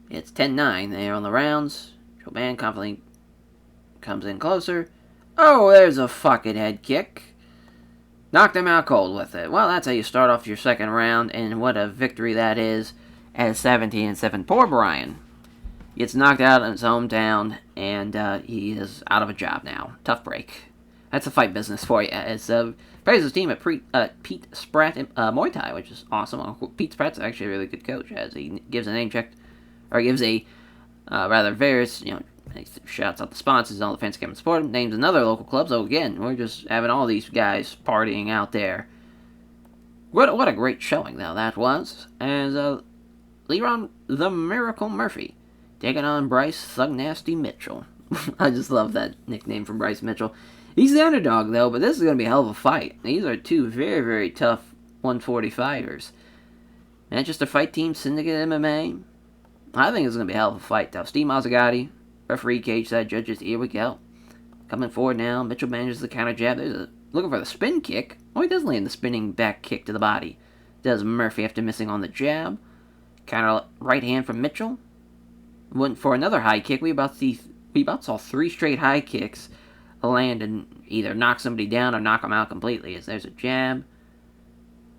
it's 10-9 there on the rounds. Jorban confidently comes in closer. Oh, there's a fucking head kick. Knocked him out cold with it. Well, that's how you start off your second round, and what a victory that is. As 17-7, poor Brian gets knocked out in his hometown, and he is out of a job now. Tough break. That's a fight business for you. As praise his team at Pete Spratt Muay Thai, which is awesome. Pete Spratt's actually a really good coach, as he gives a name check, or gives a rather various, he shouts out the sponsors, all the fans come and support him, names another local club. So again, we're just having all these guys partying out there. What a great showing, though, that was. As Leron the Miracle Murphy taking on Bryce Thug Nasty Mitchell. I just love that nickname from Bryce Mitchell. He's the underdog, though, but this is going to be a hell of a fight. These are two very, very tough 140 fighters. Manchester Fight Team, Syndicate MMA. I think it's going to be a hell of a fight, though. Steve Mazzagatti, referee, cage side judges. Here we go. Coming forward now. Mitchell manages the counter jab. Looking for the spin kick. Oh, he does land the spinning back kick to the body. Does Murphy after missing on the jab. Counter right hand from Mitchell. Went for another high kick. We about saw 3 straight high kicks land and either knock somebody down or knock them out completely. As there's a jab.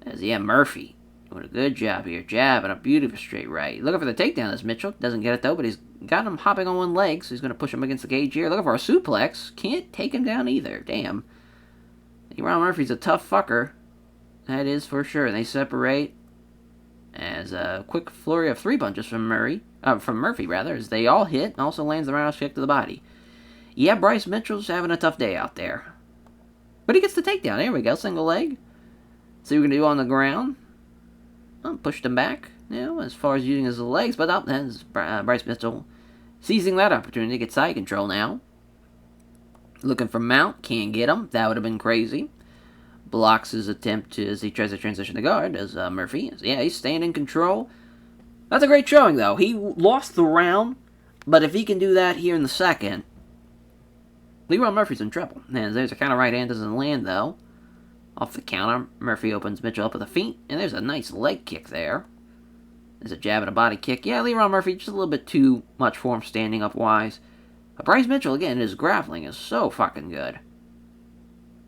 As Murphy doing a good job here. Jab and a beautiful straight right. Looking for the takedown as Mitchell. Doesn't get it though, but he's got him hopping on one leg, so he's going to push him against the cage here. Looking for a suplex. Can't take him down either. Damn. Ron Murphy's a tough fucker. That is for sure. They separate. As a quick flurry of 3 punches from Murphy, as they all hit, and also lands the roundhouse kick to the body. Yeah, Bryce Mitchell's having a tough day out there. But he gets the takedown. There we go, single leg. See what we can do on the ground. Pushed him back, as far as using his legs, but up then Bryce Mitchell Seizing that opportunity, gets side control now. Looking for mount, can't get him. That would have been crazy. Blocks his attempt as he tries to transition the guard, as Murphy. Yeah, he's staying in control. That's a great showing, though. He lost the round, but if he can do that here in the second, Leroy Murphy's in trouble. And there's a counter right hand, doesn't land, though. Off the counter, Murphy opens Mitchell up with a feint, and there's a nice leg kick there. There's a jab and a body kick. Yeah, Leroy Murphy, just a little bit too much for him standing up-wise. But Bryce Mitchell, again, his grappling is so fucking good.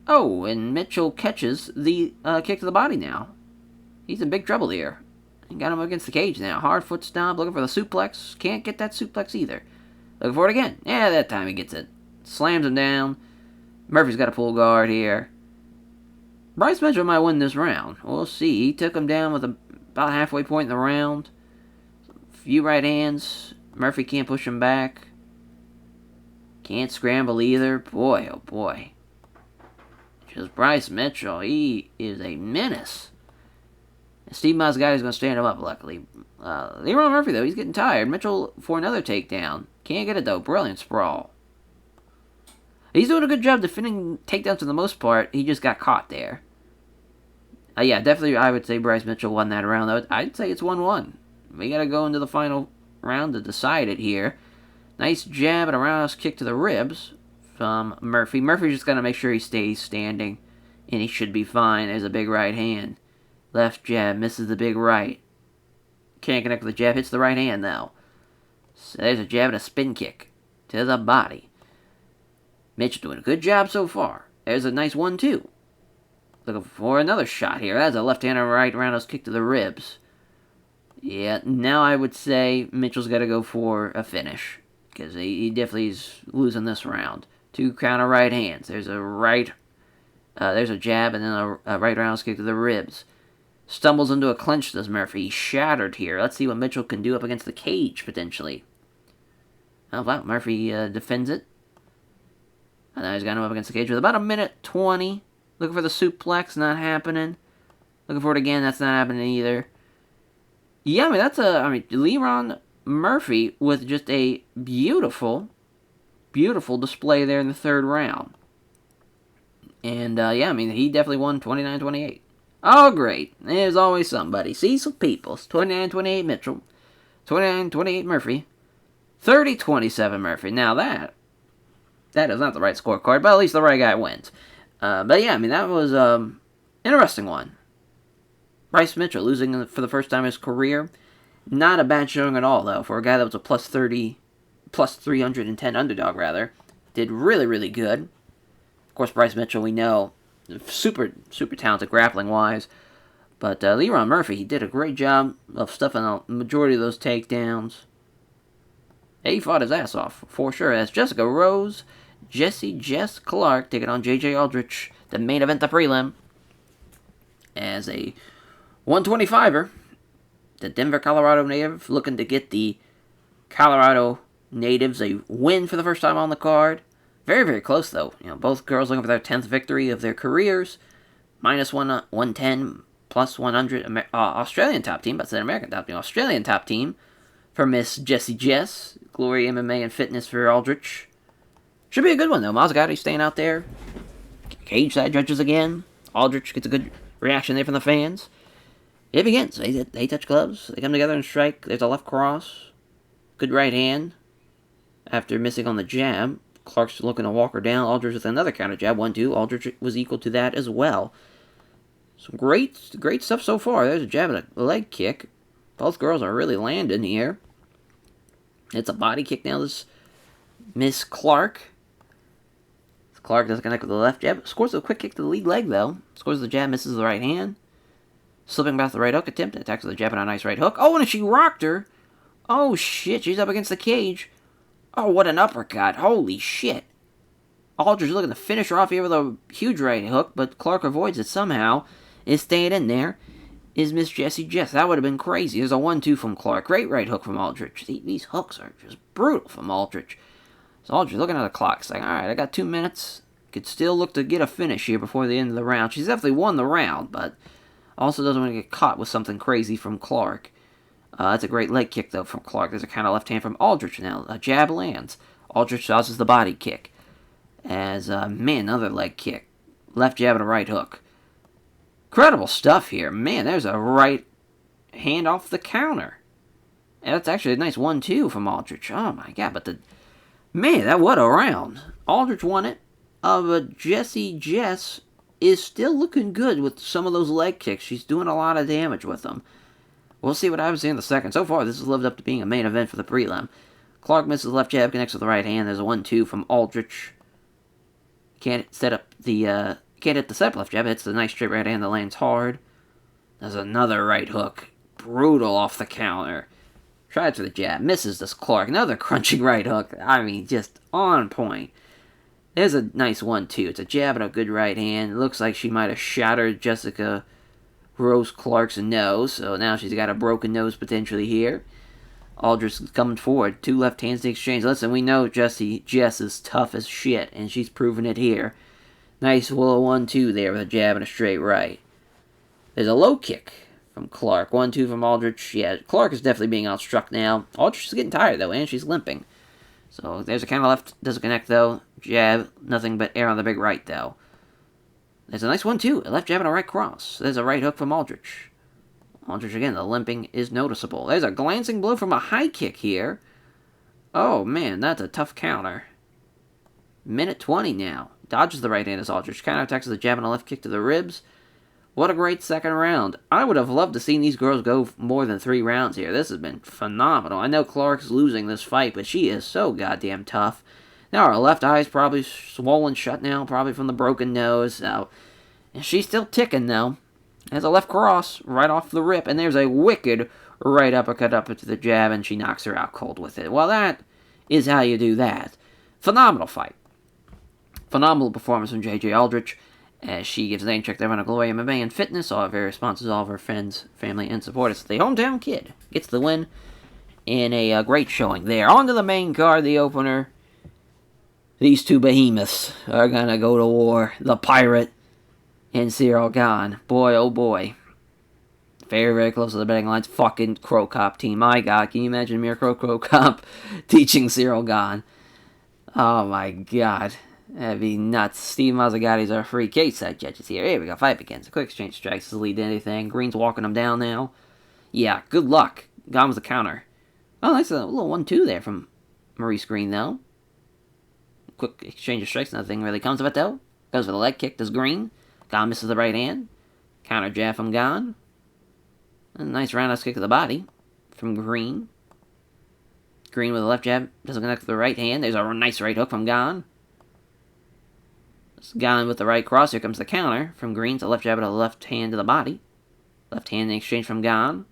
Oh, and Mitchell catches the kick to the body now. He's in big trouble here. He got him against the cage now. Hard foot stomp, looking for the suplex. Can't get that suplex either. Looking for it again. Yeah, that time he gets it. Slams him down. Murphy's got a full guard here. Bryce Mitchell might win this round. We'll see. He took him down with about halfway point in the round. A few right hands. Murphy can't push him back. Can't scramble either. Boy, oh boy. Just Bryce Mitchell. He is a menace. And Steve Mazzagati's going to stand him up, luckily. Leroy Murphy, though, he's getting tired. Mitchell for another takedown. Can't get it, though. Brilliant sprawl. He's doing a good job defending takedowns for the most part. He just got caught there. Yeah, definitely I would say Bryce Mitchell won that round, though. I'd say it's 1-1. We got to go into the final round to decide it here. Nice jab and a roundhouse kick to the ribs from Murphy. Murphy's just got to make sure he stays standing, and he should be fine. There's a big right hand. Left jab, misses the big right. Can't connect with the jab, hits the right hand, though. So there's a jab and a spin kick to the body. Mitch doing a good job so far. There's a nice 1-2. Looking for another shot here. That's a left hand and right roundhouse kick to the ribs. Yeah, now I would say Mitchell's got to go for a finish, because he definitely is losing this round. 2 counter right hands. There's a there's a jab and then a right roundhouse kick to the ribs. Stumbles into a clinch, does Murphy. He's shattered here. Let's see what Mitchell can do up against the cage, potentially. Oh, wow. Murphy defends it. And now he's got him up against the cage with about 1:20. Looking for the suplex, not happening. Looking for it again, that's not happening either. Yeah, Leroy Murphy with just a beautiful, beautiful display there in the third round. And, he definitely won 29-28. Oh, great. There's always somebody. Cecil Peoples, 29-28 Mitchell. 29-28 Murphy. 30-27 Murphy. Now that is not the right scorecard, but at least the right guy wins. That was an interesting one. Bryce Mitchell losing for the first time in his career. Not a bad showing at all, though, for a guy that was a plus 310 underdog, rather. Did really, really good. Of course, Bryce Mitchell, we know, super, super talented grappling-wise. But Leroy Murphy, he did a great job of stuffing a majority of those takedowns. He fought his ass off, for sure. As Jessica Rose, Jess Clark taking on J.J. Aldrich, the main event, the prelim. As a 125er, the Denver, Colorado native looking to get the Colorado natives a win for the first time on the card. Very, very close, though. Both girls looking for their 10th victory of their careers. Minus 110, plus 100 Australian top team. But it's an American top team. Australian top team for Miss Jessie Jess. Glory MMA and Fitness for Aldrich. Should be a good one, though. Mazzagati staying out there. Cage side judges again. Aldrich gets a good reaction there from the fans. It begins. They touch gloves. They come together and strike. There's a left cross. Good right hand. After missing on the jab, Clark's looking to walk her down. Aldrich with another counter jab. 1-2. Aldrich was equal to that as well. Some great stuff so far. There's a jab and a leg kick. Both girls are really landing here. It's a body kick now. This Miss Clark. Clark doesn't connect with the left jab. Scores a quick kick to the lead leg, though. Scores the jab, misses the right hand. Slipping back the right hook attempt. Attacks with the jab and a nice right hook. Oh, and she rocked her. Oh, shit. She's up against the cage. Oh, what an uppercut. Holy shit. Aldrich looking to finish her off here with a huge right hook, but Clark avoids it somehow. Is staying in there. Is Miss Jessie Jess. That would have been crazy. There's a 1-2 from Clark. Great right hook from Aldrich. These hooks are just brutal from Aldrich. So Aldrich looking at the clock. It's like, alright, I got 2 minutes. Could still look to get a finish here before the end of the round. She's definitely won the round, but also doesn't want to get caught with something crazy from Clark. That's a great leg kick, though, from Clark. There's a counter left hand from Aldrich now. A jab lands. Aldrich dodges the body kick. As, man, another leg kick. Left jab and a right hook. Incredible stuff here. Man, there's a right hand off the counter. And that's actually a nice 1-2 from Aldrich. Oh, my God. But man, what a round. Aldrich won it. But Jessie Jess is still looking good with some of those leg kicks. She's doing a lot of damage with them. We'll see what happens in the second. So far, this has lived up to being a main event for the prelim. Clark misses the left jab, connects with the right hand. There's a 1-2 from Aldrich. Can't hit the step left jab. Hits the nice straight right hand that lands hard. There's another right hook. Brutal off the counter. Tries for the jab. Misses this Clark. Another crunching right hook. I mean, just on point. There's a nice 1-2. It's a jab and a good right hand. It looks like she might have shattered Jessica Rose Clark's nose. So now she's got a broken nose potentially here. Aldrich is coming forward. Two left hands to exchange. Listen, we know Jessie Jess is tough as shit, and she's proven it here. Nice little 1-2 there with a jab and a straight right. There's a low kick from Clark. 1-2 from Aldrich. Yeah, Clark is definitely being outstruck now. Aldrich is getting tired, though, and she's limping. So there's a counter left. Doesn't connect, though. Jab. Nothing but air on the big right, though. There's a nice 1-2. A left jab and a right cross. There's a right hook from Aldrich. Aldrich, again, the limping is noticeable. There's a glancing blow from a high kick here. Oh, man, that's a tough counter. Minute 20 now. Dodges the right hand as Aldrich. Counterattacks with a jab and a left kick to the ribs. What a great second round. I would have loved to see these girls go more than 3 rounds here. This has been phenomenal. I know Clark's losing this fight, but she is so goddamn tough. Now her left eye's probably swollen shut now, probably from the broken nose. So, and she's still ticking, though. Has a left cross right off the rip, and there's a wicked right uppercut up into the jab, and she knocks her out cold with it. Well, that is how you do that. Phenomenal fight. Phenomenal performance from J.J. Aldrich, as she gives a name check there on a WMMA and Fitness. All our various sponsors, all of her friends, family, and supporters. The hometown kid gets the win in a great showing there. On to the main card, the opener. These two behemoths are going to go to war. The Pirate and Ciryl Gane. Boy, oh boy. Very, very close to the betting lines. Fucking Crow Cop team. My God, can you imagine Mirko Crow Cop teaching Ciryl Gane? Oh my God. That'd be nuts. Steve Mazzagati's our free case side judges here. Here we go. Fight begins. A quick exchange strikes to lead to anything. Green's walking him down now. Yeah, good luck. Gone was the counter. Oh, nice little 1-2 there from Maurice Green, though. Quick exchange of strikes. Nothing really comes of it, though. Goes for the leg kick. Does Green. Gane misses the right hand. Counter jab from Gane. A nice roundhouse kick to the body from Green. Green with a left jab. Doesn't connect with the right hand. There's a nice right hook from Gane. Gane with the right cross. Here comes the counter from Green. To left jab with a left hand to the body. Left hand in exchange from Gane.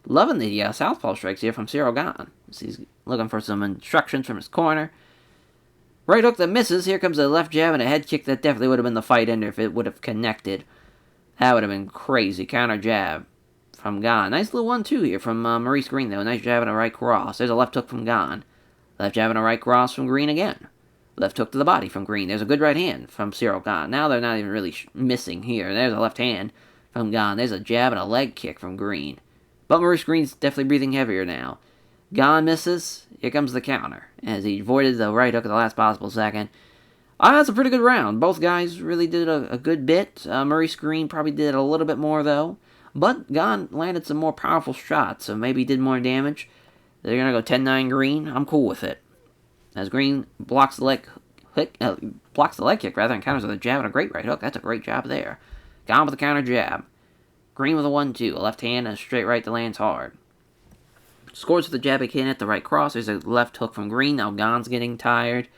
Loving the southpaw strikes here from Ciryl Gane. He's looking for some instructions from his corner. Right hook that misses. Here comes a left jab and a head kick that definitely would have been the fight ender if it would have connected. That would have been crazy. Counter jab from Gane. Nice little 1-2 here from Maurice Green, though. Nice jab and a right cross. There's a left hook from Gane. Left jab and a right cross from Green again. Left hook to the body from Green. There's a good right hand from Ciryl Gane. Now they're not even really missing here. There's a left hand from Gane. There's a jab and a leg kick from Green. But Maurice Green's definitely breathing heavier now. Gane misses. Here comes the counter, as he avoided the right hook at the last possible second. That's a pretty good round. Both guys really did a good bit. Maurice Green probably did a little bit more, though. But Gane landed some more powerful shots, so maybe he did more damage. They're going to go 10-9 Green. I'm cool with it. As Green blocks the leg kick, and counters with a jab and a great right hook. That's a great job there. Gane with a counter jab. Green with a 1-2. A left hand and a straight right that lands hard. Scores with the jab again at the right cross. There's a left hook from Green. Now Gane's getting tired.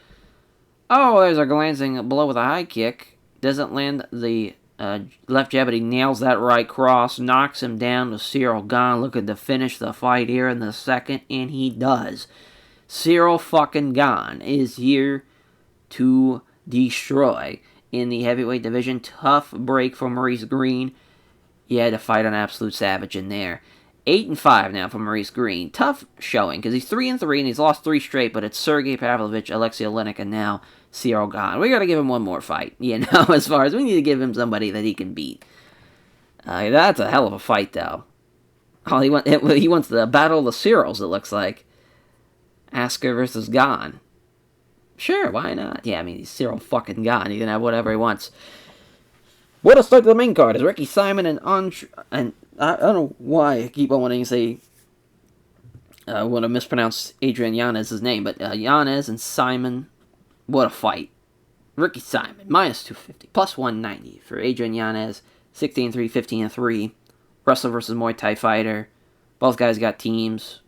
Oh, there's a glancing blow with a high kick. Doesn't land the left jab, but he nails that right cross. Knocks him down to Ciryl Gane. Looking to finish the fight here in the second, and he does. Ciryl fucking Gane is here to destroy in the heavyweight division. Tough break for Maurice Green. He had to fight an absolute savage in there. 8-5 now for Maurice Green. Tough showing, because he's 3-3 and he's lost 3 straight, but it's Sergey Pavlovich, Alexei Oleinik, and now Ciryl Gane. We gotta give him one more fight, as far as we need to give him somebody that he can beat. That's a hell of a fight, though. Oh, he wants the Battle of the Cyrils, it looks like. Asuka versus Gon. Sure, why not? Yeah, I mean, he's Cyril fucking Gon. He can have whatever he wants. What a start to the main card is Ricky Simon and I don't know why I keep on wanting to say I want to mispronounce Adrian Yanez's name, but Yanez and Simon, what a fight. Ricky Simon, minus 250, plus 190 for Adrian Yanez, 16-3, 15-3. Wrestler versus Muay Thai fighter. Both guys got teams.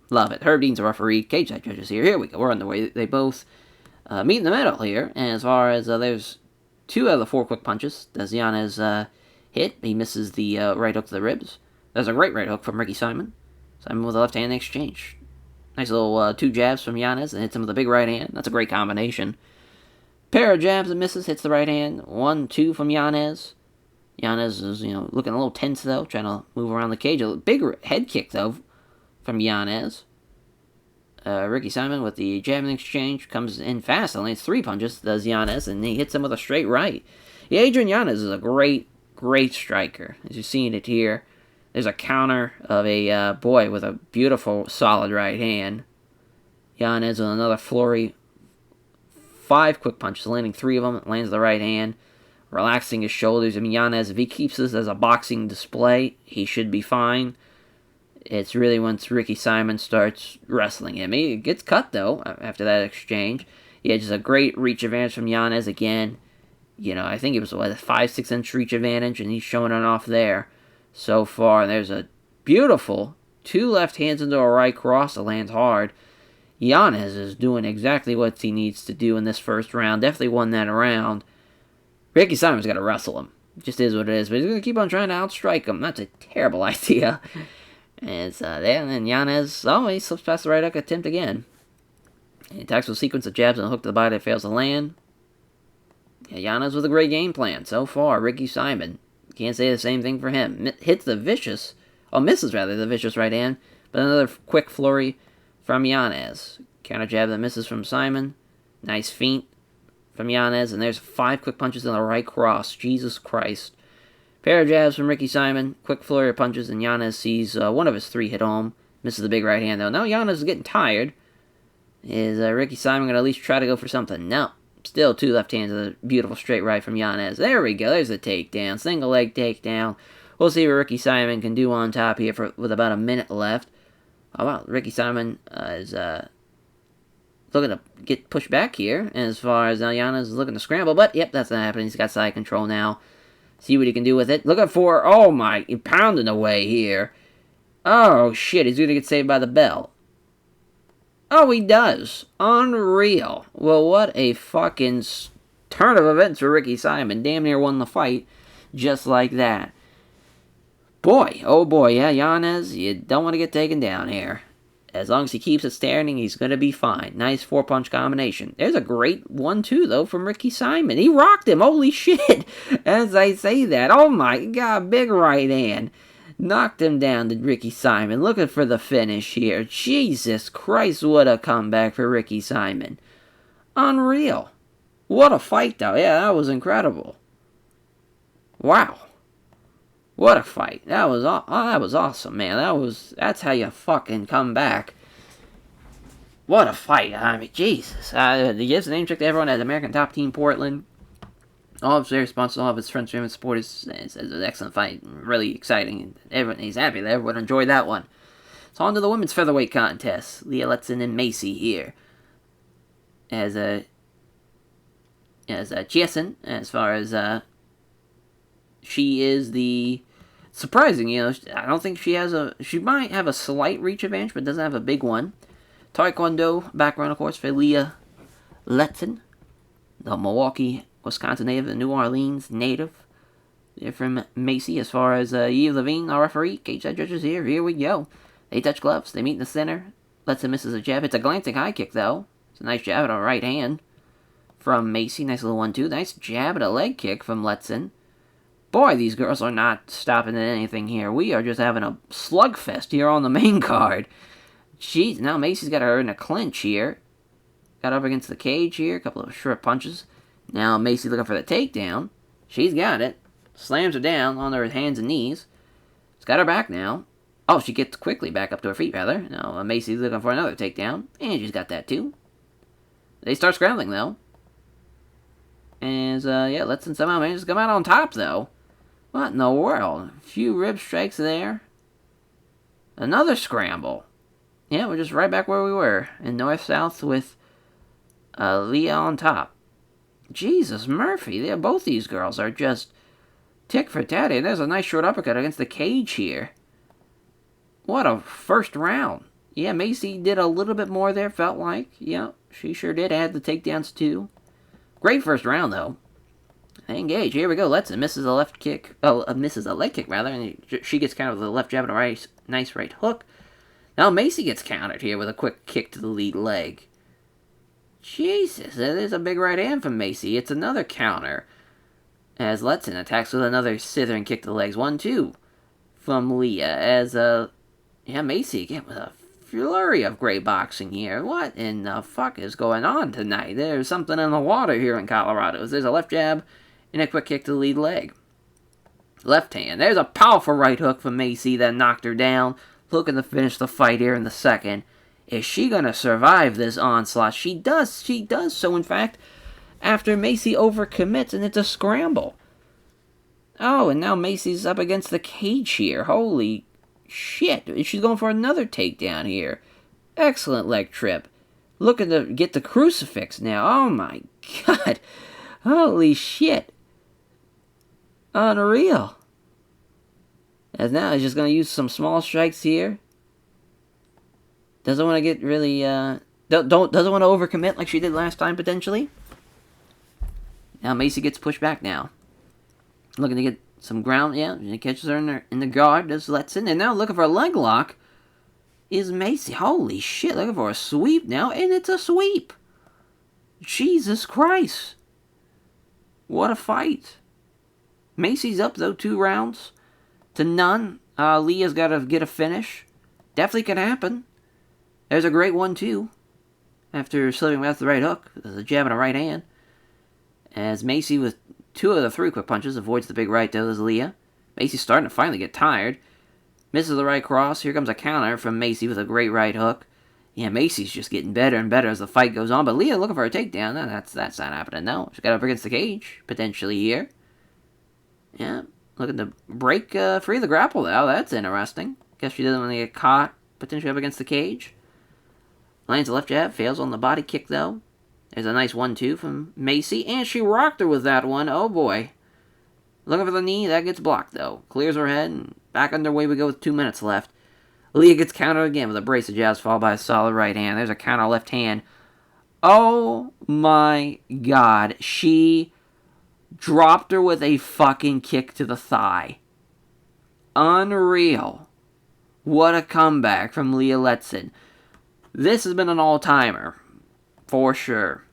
Love it. Herb Dean's a referee. Cage side judges here. Here we go. We're on the way. They both meet in the middle here. And as far as there's 2 out of the 4 quick punches. Does Yanez hit? He misses the right hook to the ribs. There's a great right hook from Ricky Simon. Simon with a left hand exchange. Nice little 2 jabs from Yanez and hits him with a big right hand. That's a great combination. Pair of jabs and misses. Hits the right hand. 1-2 from Yanez. Yanez is, looking a little tense, though, trying to move around the cage. A big head kick, though, from Yanez. Ricky Simon with the jab and exchange comes in fast. Only 3 punches, does Yanez, and he hits him with a straight right. Yeah, Adrian Yanez is a great, great striker. As you're seeing it here, there's a counter of a boy with a beautiful, solid right hand. Yanez with another flurry. 5 quick punches, landing 3 of them. Lands the right hand. Relaxing his shoulders. I mean, Yanez, if he keeps this as a boxing display, he should be fine. It's really once Ricky Simon starts wrestling him. He gets cut, though, after that exchange. Yeah, just a great reach advantage from Yanez again. I think it was a 5-6 inch reach advantage, and he's showing it off there so far. And there's a beautiful 2 left hands into a right cross that lands hard. Yanez is doing exactly what he needs to do in this first round. Definitely won that round. Ricky Simon's got to wrestle him. It just is what it is. But he's going to keep on trying to outstrike him. That's a terrible idea. And it's there. And then Yanez, he slips past the right hook attempt again. And he attacks with a sequence of jabs and a hook to the body that fails to land. Yeah, Yanez with a great game plan so far. Ricky Simon. Can't say the same thing for him. Misses the vicious right hand. But another quick flurry from Yanez. Counter jab that misses from Simon. Nice feint from Yanez, and there's 5 quick punches in the right cross. Jesus Christ. Pair of jabs from Ricky Simon. Quick flurry of punches, and Yanez sees one of his 3 hit home. Misses the big right hand, though. Now Yanez is getting tired. Is Ricky Simon going to at least try to go for something? No. Still 2 left hands with a beautiful straight right from Yanez. There we go. There's the takedown. Single leg takedown. We'll see what Ricky Simon can do on top here with about a minute left. Oh, wow. Ricky Simon is looking to get pushed back here. And as far as Yanez is looking to scramble. But, yep, that's not happening. He's got side control now. See what he can do with it. Looking for, oh my, pounding away here. Oh, shit, he's going to get saved by the bell. Oh, he does. Unreal. Well, what a fucking turn of events for Ricky Simon. Damn near won the fight just like that. Boy, oh boy, yeah, Yanez, you don't want to get taken down here. As long as he keeps it standing, he's going to be fine. Nice 4-punch combination. There's a great 1-2, though, from Ricky Simon. He rocked him. Holy shit. As I say that. Oh, my God. Big right hand. Knocked him down to Ricky Simon. Looking for the finish here. Jesus Christ, what a comeback for Ricky Simon. Unreal. What a fight, though. Yeah, that was incredible. Wow. What a fight. That was awesome, man. That's how you fucking come back. What a fight. I mean, Jesus. He gives a name check to everyone at American Top Team Portland. All of his responses, all of his friends, family, supporters says it was an excellent fight. Really exciting. He's happy that everyone enjoyed that one. So on to the women's featherweight contest. Leah Letson and Macy here. As Chiesin, as far as she is the surprising, I don't think she might have a slight reach advantage, but doesn't have a big one. Taekwondo background, of course, for Leah Letson, the Milwaukee, Wisconsin native, the New Orleans native. They're from Macy. As far as Eve Levine, our referee, cage side judges here. Here we go. They touch gloves. They meet in the center. Letson misses a jab. It's a glancing high kick, though. It's a nice jab at a right hand from Macy. Nice little 1-2. Nice jab at a leg kick from Letson. Boy, these girls are not stopping at anything here. We are just having a slugfest here on the main card. Jeez, now Macy's got her in a clinch here. Got up against the cage here. A couple of short punches. Now Macy looking for the takedown. She's got it. Slams her down on her hands and knees. She's got her back now. Oh, she gets quickly back up to her feet, rather. No, Macy's looking for another takedown. And she's got that, too. They start scrambling, though. And, yeah, Letson somehow manages to come out on top, though. What in the world? A few rib strikes there. Another scramble. Yeah, we're just right back where we were. In north-south with Leah on top. Jesus, Murphy. Both these girls are just tick for tatty. And there's a nice short uppercut against the cage here. What a first round. Yeah, Macy did a little bit more there, felt like. Yeah, she sure did. Had the takedowns, too. Great first round, though. They engage. Here we go. Letson misses a left kick. Oh, misses a leg kick, rather. And she gets countered with a left jab and a nice right hook. Now Macy gets countered here with a quick kick to the lead leg. Jesus, that is a big right hand from Macy. It's another counter. As Letson attacks with another slithering kick to the legs. 1-2 from Leah. As, Macy again with a flurry of great boxing here. What in the fuck is going on tonight? There's something in the water here in Colorado. There's a left jab and a quick kick to the lead leg. Left hand. There's a powerful right hook from Macy that knocked her down. Looking to finish the fight here in the second. Is she going to survive this onslaught? She does. She does so, in fact, after Macy overcommits, and it's a scramble. Oh, and now Macy's up against the cage here. Holy shit. She's going for another takedown here. Excellent leg trip. Looking to get the crucifix now. Oh, my God. Holy shit. Unreal. As now he's just going to use some small strikes here. Doesn't want to get really, doesn't want to overcommit like she did last time, potentially. Now Macy gets pushed back now. Looking to get some ground, yeah, and catches her in the guard, does Letson. And now looking for a leg lock is Macy. Holy shit, looking for a sweep now, and it's a sweep. Jesus Christ. What a fight. Macy's up, though, 2 rounds to none. Leah's got to get a finish. Definitely can happen. There's a great 1-2. After slipping with the right hook. There's a jab and a right hand. As Macy, with 2 of the 3 quick punches, avoids the big right, does Leah. Macy's starting to finally get tired. Misses the right cross. Here comes a counter from Macy with a great right hook. Yeah, Macy's just getting better and better as the fight goes on. But Leah looking for a takedown. No, that's not happening. No, she's got up against the cage, potentially here. Yeah, looking to break free of the grapple, though. That's interesting. Guess she doesn't want to get caught, potentially up against the cage. Lands a left jab, fails on the body kick, though. There's a nice 1-2 from Macy, and she rocked her with that one. Oh, boy. Looking for the knee, that gets blocked, though. Clears her head, and back underway we go with 2 minutes left. Leah gets countered again with a brace of jabs, followed by a solid right hand. There's a counter left hand. Oh, my God. She dropped her with a fucking kick to the thigh. Unreal. What a comeback from Leah Letson. This has been an all-timer. For sure.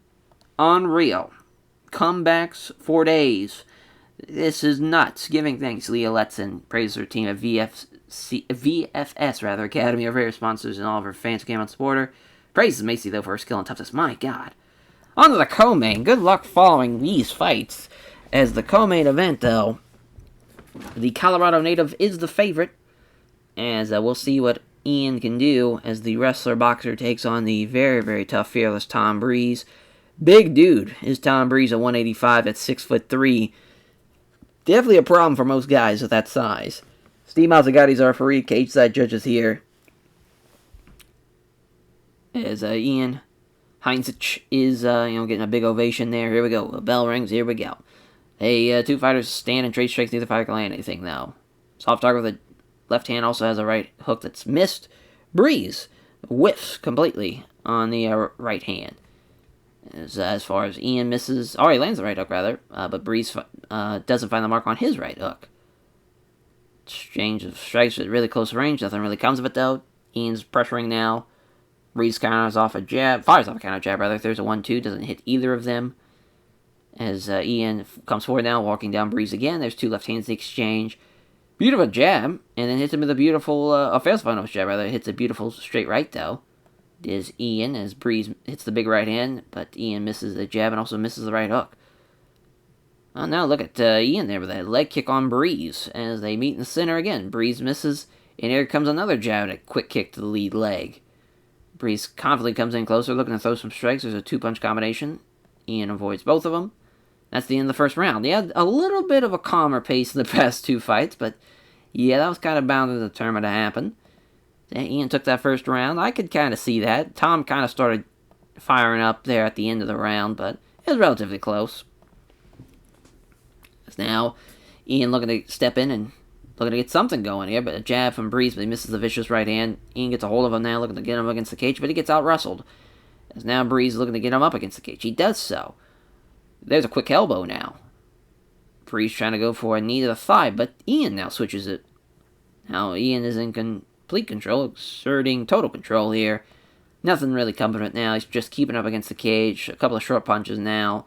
Unreal. Comebacks for days. This is nuts. Giving thanks, Leah Letson. Praises her team at VFS Academy, our various sponsors, and all of her fans who came out to support her. Praises Macy, though, for her skill and toughness. My God. On to the co-main. Good luck following these fights. As the co-main event, though, the Colorado native is the favorite. As we'll see what Ian can do as the wrestler-boxer takes on the very, very tough, fearless Tom Breeze. Big dude is Tom Breeze at 185 at 6'3". Definitely a problem for most guys with that size. Steve Mazzagati's our referee, cage side judges here. As Ian Heinzich is, getting a big ovation there. Here we go. A bell rings. Here we go. Hey, 2 fighters stand and trade strikes. Neither fighter can land anything, though. Soft target with a left hand, also has a right hook that's missed. Breeze whiffs completely on the right hand. As far as Ian misses, he lands the right hook, rather, but Breeze doesn't find the mark on his right hook. Exchange of strikes at really close range. Nothing really comes of it, though. Ian's pressuring now. Breeze fires off a counter jab, rather. There's a 1-2, doesn't hit either of them. As Ian comes forward now, walking down Breeze again. There's 2 left hands in the exchange. Beautiful jab, and then hits him with a beautiful, fails final jab, rather. Hits a beautiful straight right, though. Is Ian, as Breeze hits the big right hand, but Ian misses the jab and also misses the right hook. Now look at Ian there with a leg kick on Breeze, as they meet in the center again. Breeze misses And here comes another jab and a quick kick to the lead leg. Breeze confidently comes in closer, looking to throw some strikes. There's a two-punch combination. Ian avoids both of them. That's the end of the first round. He had a little bit of a calmer pace in the past two fights, but yeah, that was kind of bound and determined to happen. Ian took that first round. I could kind of see that. Tom kind of started firing up there at the end of the round, but it was relatively close. Now, Ian looking to step in and looking to get something going here, but a jab from Breeze, but he misses the vicious right hand. Ian gets a hold of him now, looking to get him against the cage, but he gets out-wrestled. As now Breeze looking to get him up against the cage. He does so. There's a quick elbow now. Breeze trying to go for a knee to the thigh, but Ian now switches it. Now Ian is in complete control, exerting total control here. Nothing really coming of it now. He's just keeping up against the cage. A couple of short punches now.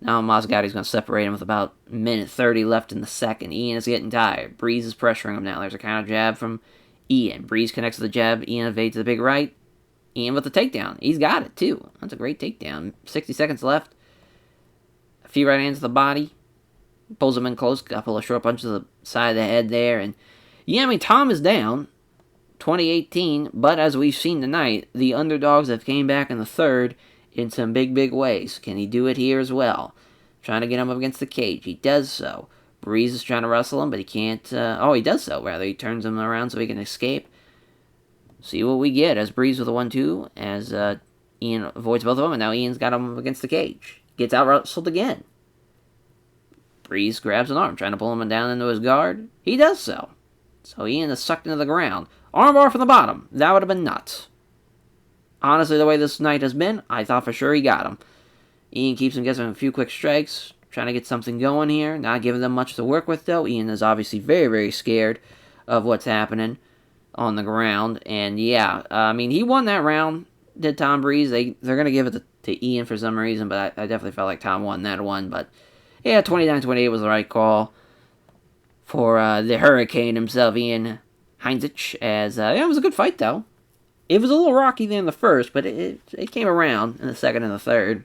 Now Mazzagotti's going to separate him with about a minute 30 left in the second. Ian is getting tired. Breeze is pressuring him now. There's a counter jab from Ian. Breeze connects to the jab. Ian evades the big right. Ian with the takedown. He's got it, too. That's a great takedown. 60 seconds left. A few right hands to the body. Pulls him in close. Couple of short punches to the side of the head there. And yeah, I mean, Tom is down. 2018. But as we've seen tonight, the underdogs have came back in the third in some big, big ways. Can he do it here as well? Trying to get him up against the cage. He does so. Breeze is trying to wrestle him, but he can't. He does so, rather. He turns him around so he can escape. See what we get as Breeze with a 1-2, as Ian avoids both of them, and now Ian's got him against the cage. Gets out-wrestled again. Breeze grabs an arm, trying to pull him down into his guard. He does so. So Ian is sucked into the ground. Armbar from the bottom. That would have been nuts. Honestly, the way this night has been, I thought for sure he got him. Ian keeps him getting a few quick strikes, trying to get something going here. Not giving them much to work with, though. Ian is obviously very, very scared of what's happening on the ground. And yeah, I mean, he won that round, did Tom Breeze. They're going to give it to Ian for some reason, but I definitely felt like Tom won that one. But yeah, 29-28 was the right call for the Hurricane himself, Ian Heinzich. As it was a good fight, though. It was a little rocky there in the first, but it came around in the second and the third.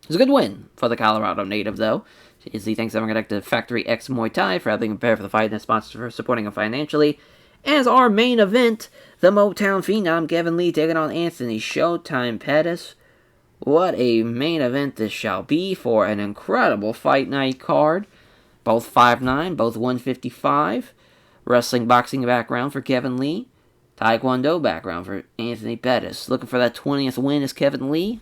It was a good win for the Colorado native, though. He thanks everyone connected to Factory X Muay Thai for helping prepare for the fight and sponsors for supporting him financially. As our main event, the Motown Phenom Kevin Lee taking on Anthony Showtime Pettis. What a main event this shall be for an incredible fight night card. Both 5'9", both 155. Wrestling boxing background for Kevin Lee. Taekwondo background for Anthony Pettis. Looking for that 20th win is Kevin Lee.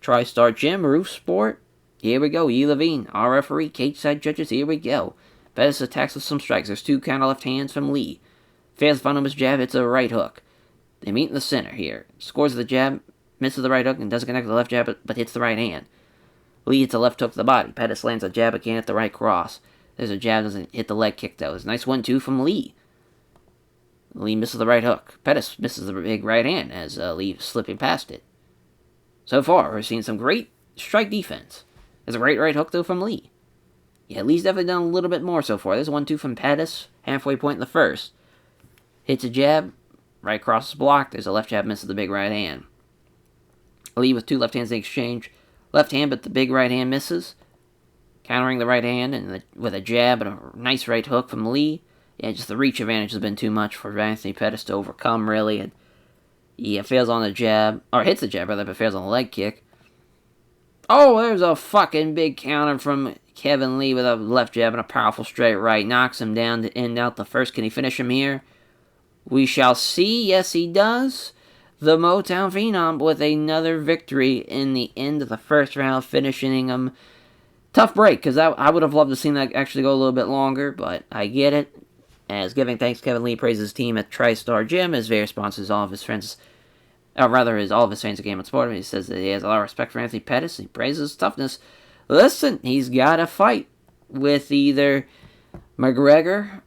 TriStar Gym, Roof Sport. Here we go. E. Levine, our referee, cage side judges. Here we go. Pettis attacks with some strikes. There's two counter left hands from Lee. Fails to find him his jab. Hits a right hook. They meet in the center here. Scores the jab. Misses the right hook and doesn't connect the left jab, but hits the right hand. Lee hits a left hook to the body. Pettis lands a jab, but can't hit the right cross. There's a jab, doesn't hit the leg kick, though. There's a nice 1-2 from Lee. Lee misses the right hook. Pettis misses the big right hand as Lee slipping past it. So far, we're seeing some great strike defense. There's a great right hook, though, from Lee. Yeah, Lee's definitely done a little bit more so far. There's 1-2 from Pettis, halfway point in the first. Hits a jab, right cross is blocked. There's a left jab, misses the big right hand. Lee with two left hands in exchange. Left hand, but the big right hand misses. Countering the right hand and with a jab and a nice right hook from Lee. Yeah, just the reach advantage has been too much for Anthony Pettis to overcome, really. And yeah, fails on the jab, or hits the jab, rather, but fails on the leg kick. Oh, there's a fucking big counter from Kevin Lee with a left jab and a powerful straight right. Knocks him down to end out the first. Can he finish him here? We shall see. Yes, he does. The Motown Phenom with another victory in the end of the first round, finishing him. Tough break, because I would have loved to see that actually go a little bit longer, but I get it. As giving thanks, Kevin Lee praises his team at TriStar Gym, his various sponsors, all of his friends, all of his fans of Game of Sport. He says that he has a lot of respect for Anthony Pettis. He praises his toughness. Listen, he's got to fight with either McGregor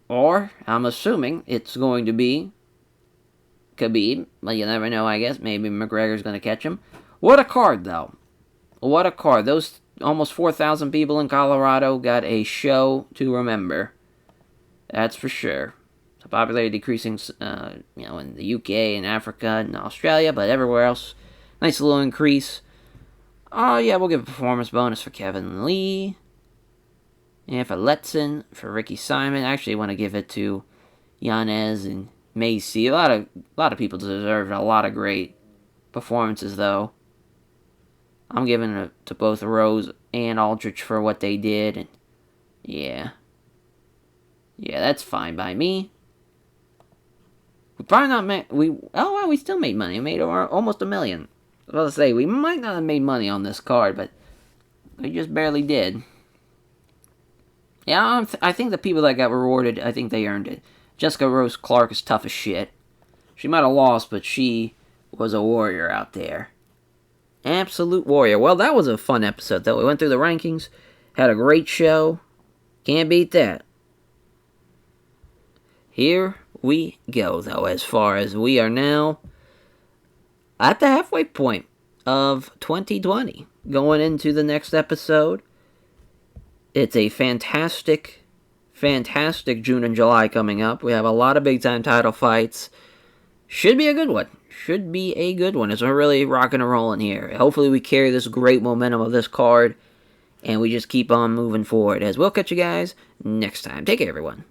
or, I'm assuming, it's going to be Khabib. Well, you never know, I guess. Maybe McGregor's going to catch him. What a card, though. What a card. Those almost 4,000 people in Colorado got a show to remember. That's for sure. So popularity decreasing, in the UK and Africa and Australia, but everywhere else, nice little increase. Oh yeah, we'll give a performance bonus for Kevin Lee, and for Letson, for Ricky Simon. I actually want to give it to, Yanez and Macy. A lot of people deserved a lot of great performances, though. I'm giving it to both Rose and Aldrich for what they did, and yeah, that's fine by me. We probably not made we still made money. We made almost $1 million. I was about to say we might not have made money on this card, but we just barely did. Yeah, I think the people that got rewarded, I think they earned it. Jessica Rose Clark is tough as shit. She might have lost, but she was a warrior out there. Absolute warrior. Well, that was a fun episode, though. We went through the rankings, had a great show. Can't beat that. Here we go, though, as far as we are now at the halfway point of 2020. Going into the next episode. It's a fantastic June and July coming up. We have a lot of big-time title fights. Should be a good one. As we're really rocking and rolling here. Hopefully we carry this great momentum of this card, and we just keep on moving forward. As we'll catch you guys next time. Take care, everyone.